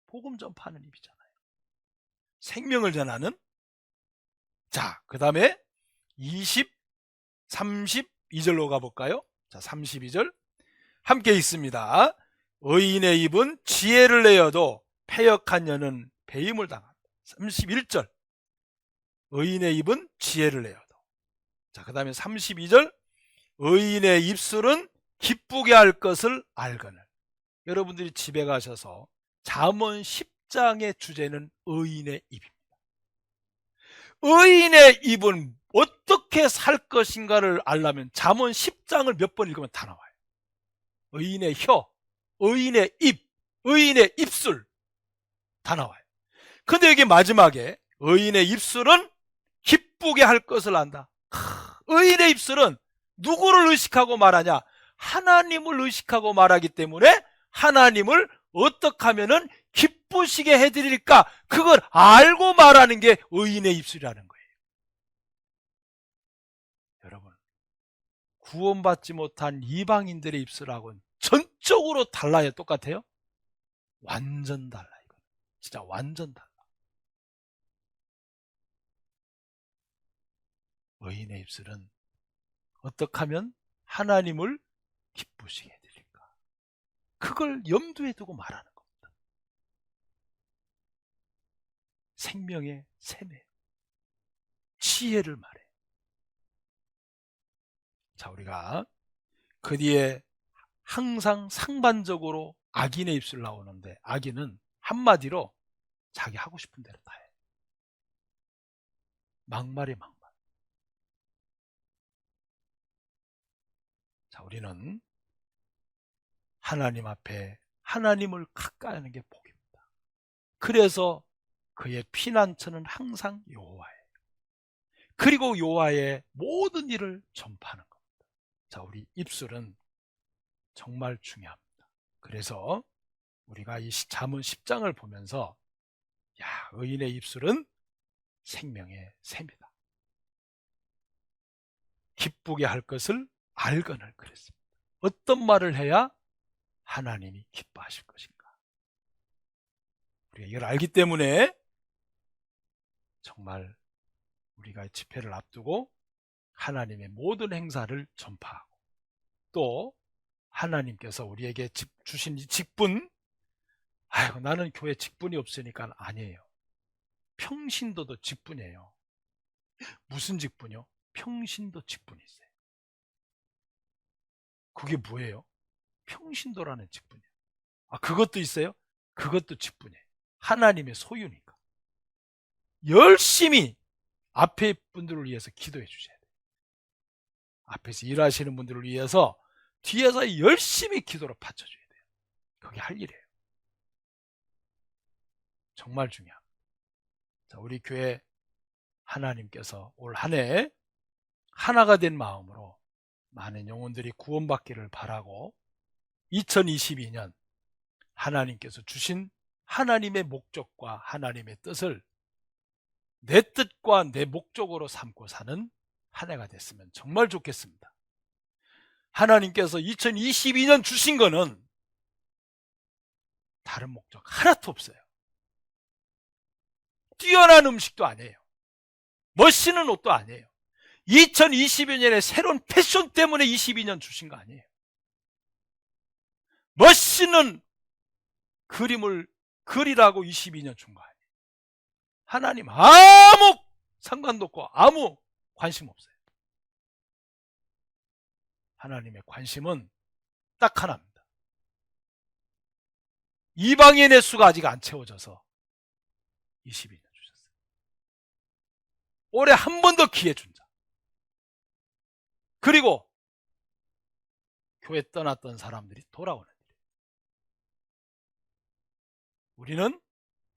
복음 전파하는 입이잖아요. 생명을 전하는. 자, 그 다음에 20, 32절로 가볼까요? 자, 32절 함께 있습니다. 의인의 입은 지혜를 내어도 패역한 여는 배임을 당한다. 31절. 의인의 입은 지혜를 내어도. 자, 그 다음에 32절. 의인의 입술은 기쁘게 할 것을 알거늘. 여러분들이 집에 가셔서 잠언 10장의 주제는 의인의 입입니다. 의인의 입은 어떻게 살 것인가를 알려면 잠언 10장을 몇 번 읽으면 다 나와요. 의인의 혀, 의인의 입, 의인의 입술 다 나와요. 근데 여기 마지막에 의인의 입술은 기쁘게 할 것을 안다. 의인의 입술은 누구를 의식하고 말하냐? 하나님을 의식하고 말하기 때문에 하나님을 어떻게 하면은 기쁘시게 해드릴까? 그걸 알고 말하는 게 의인의 입술이라는 거예요. 여러분, 구원받지 못한 이방인들의 입술하고는 전적으로 달라요? 똑같아요? 완전 달라요. 진짜 완전 달라. 의인의 입술은 어떻게 하면 하나님을 기쁘시게 해드릴까? 그걸 염두에 두고 말하는 겁니다. 생명의 샘에 지혜를 말해. 자, 우리가 그 뒤에 항상 상반적으로 악인의 입술 나오는데, 악인은 한마디로 자기 하고 싶은 대로 다 해. 막말이 막말. 자, 우리는 하나님 앞에 하나님을 가까이 하는 게 복입니다. 그래서 그의 피난처는 항상 여호와예요. 그리고 여호와의 모든 일을 전파하는 겁니다. 자, 우리 입술은 정말 중요합니다. 그래서 우리가 이 잠언 10장을 보면서, 야, 의인의 입술은 생명의 샘이다. 기쁘게 할 것을 알거늘 그랬습니다. 어떤 말을 해야 하나님이 기뻐하실 것인가? 우리가 이걸 알기 때문에 정말 우리가 집회를 앞두고 하나님의 모든 행사를 전파하고, 또 하나님께서 우리에게 주신 이 직분, 아유, 나는 교회 직분이 없으니까 아니에요. 평신도도 직분이에요. 무슨 직분이요? 평신도 직분이 있어요. 그게 뭐예요? 평신도라는 직분이에요. 아, 그것도 있어요? 그것도 직분이에요. 하나님의 소유니까. 열심히 앞에 분들을 위해서 기도해 주셔야 돼요. 앞에서 일하시는 분들을 위해서 뒤에서 열심히 기도로 받쳐줘야 돼요. 그게 할 일이에요. 정말 중요합니다. 자, 우리 교회 하나님께서 올 한 해 하나가 된 마음으로 많은 영혼들이 구원받기를 바라고, 2022년 하나님께서 주신 하나님의 목적과 하나님의 뜻을 내 뜻과 내 목적으로 삼고 사는 한 해가 됐으면 정말 좋겠습니다. 하나님께서 2022년 주신 거는 다른 목적 하나도 없어요. 뛰어난 음식도 아니에요. 멋있는 옷도 아니에요. 2022년에 새로운 패션 때문에 22년 주신 거 아니에요. 멋있는 그림을 그리라고 22년 준 거 아니에요. 하나님 아무 상관도 없고 아무 관심 없어요. 하나님의 관심은 딱 하나입니다. 이방인의 수가 아직 안 채워져서 22년 주셨어요. 올해 한 번 더 기회 준 자. 그리고 교회 떠났던 사람들이 돌아오는 일. 우리는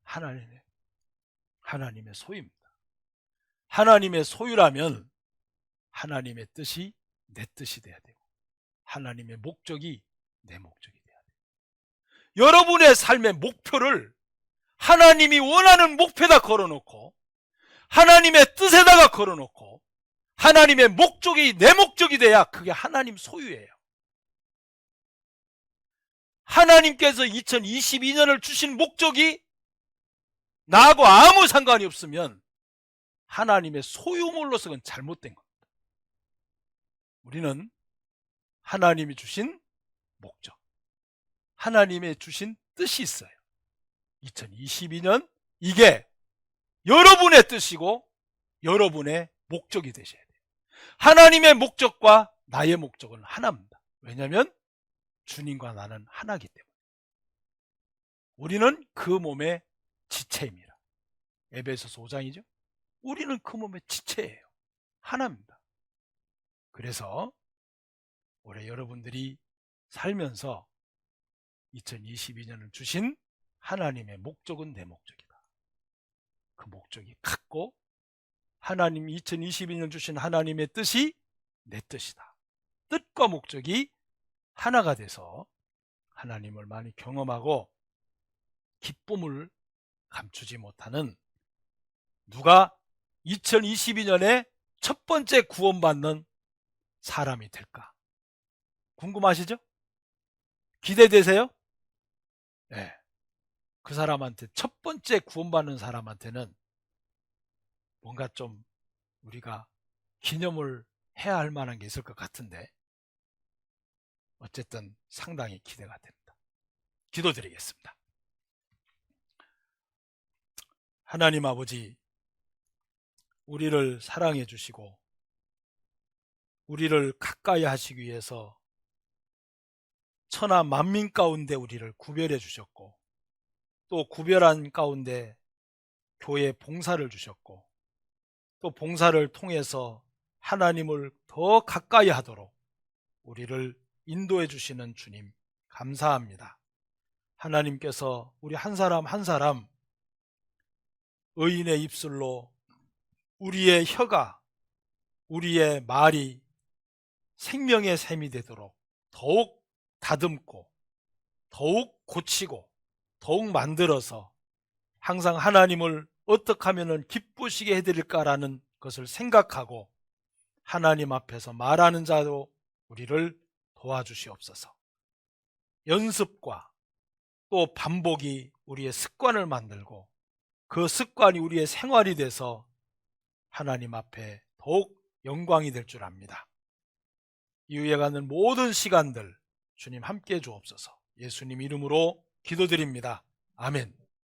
하나님의 소유입니다. 하나님의 소유라면 하나님의 뜻이 내 뜻이 돼야 되고 하나님의 목적이 내 목적이 돼야 돼요. 여러분의 삶의 목표를 하나님이 원하는 목표에다 걸어놓고 하나님의 뜻에다가 걸어놓고 하나님의 목적이 내 목적이 돼야 그게 하나님 소유예요. 하나님께서 2022년을 주신 목적이 나하고 아무 상관이 없으면 하나님의 소유물로서 그건 잘못된 겁니다. 우리는 하나님이 주신 목적, 하나님의 주신 뜻이 있어요. 2022년 이게 여러분의 뜻이고 여러분의 목적이 되셔야 돼요. 하나님의 목적과 나의 목적은 하나입니다. 왜냐하면 주님과 나는 하나이기 때문에. 우리는 그 몸의 지체입니다. 에베소서 5장이죠. 우리는 그 몸의 지체예요. 하나입니다. 그래서 올해 여러분들이 살면서 2022년을 주신 하나님의 목적은 내 목적이다. 그 목적이 같고 하나님이 2022년 주신 하나님의 뜻이 내 뜻이다. 뜻과 목적이 하나가 돼서 하나님을 많이 경험하고 기쁨을 감추지 못하는 누가 2022년에 첫 번째 구원받는 사람이 될까? 궁금하시죠? 기대되세요? 네. 그 사람한테 첫 번째 구원받는 사람한테는 뭔가 좀 우리가 기념을 해야 할 만한 게 있을 것 같은데 어쨌든 상당히 기대가 됩니다. 기도드리겠습니다. 하나님 아버지, 우리를 사랑해 주시고 우리를 가까이 하시기 위해서 천하 만민 가운데 우리를 구별해 주셨고 또 구별한 가운데 교회 봉사를 주셨고 또 봉사를 통해서 하나님을 더 가까이 하도록 우리를 인도해 주시는 주님 감사합니다. 하나님께서 우리 한 사람 한 사람 의인의 입술로 우리의 혀가 우리의 말이 생명의 샘이 되도록 더욱 다듬고 더욱 고치고 더욱 만들어서 항상 하나님을 어떻게 하면 기쁘시게 해드릴까라는 것을 생각하고 하나님 앞에서 말하는 자로 우리를 도와주시옵소서. 연습과 또 반복이 우리의 습관을 만들고 그 습관이 우리의 생활이 돼서 하나님 앞에 더욱 영광이 될 줄 압니다. 이후에 가는 모든 시간들 주님 함께 주옵소서. 예수님 이름으로 기도드립니다. 아멘.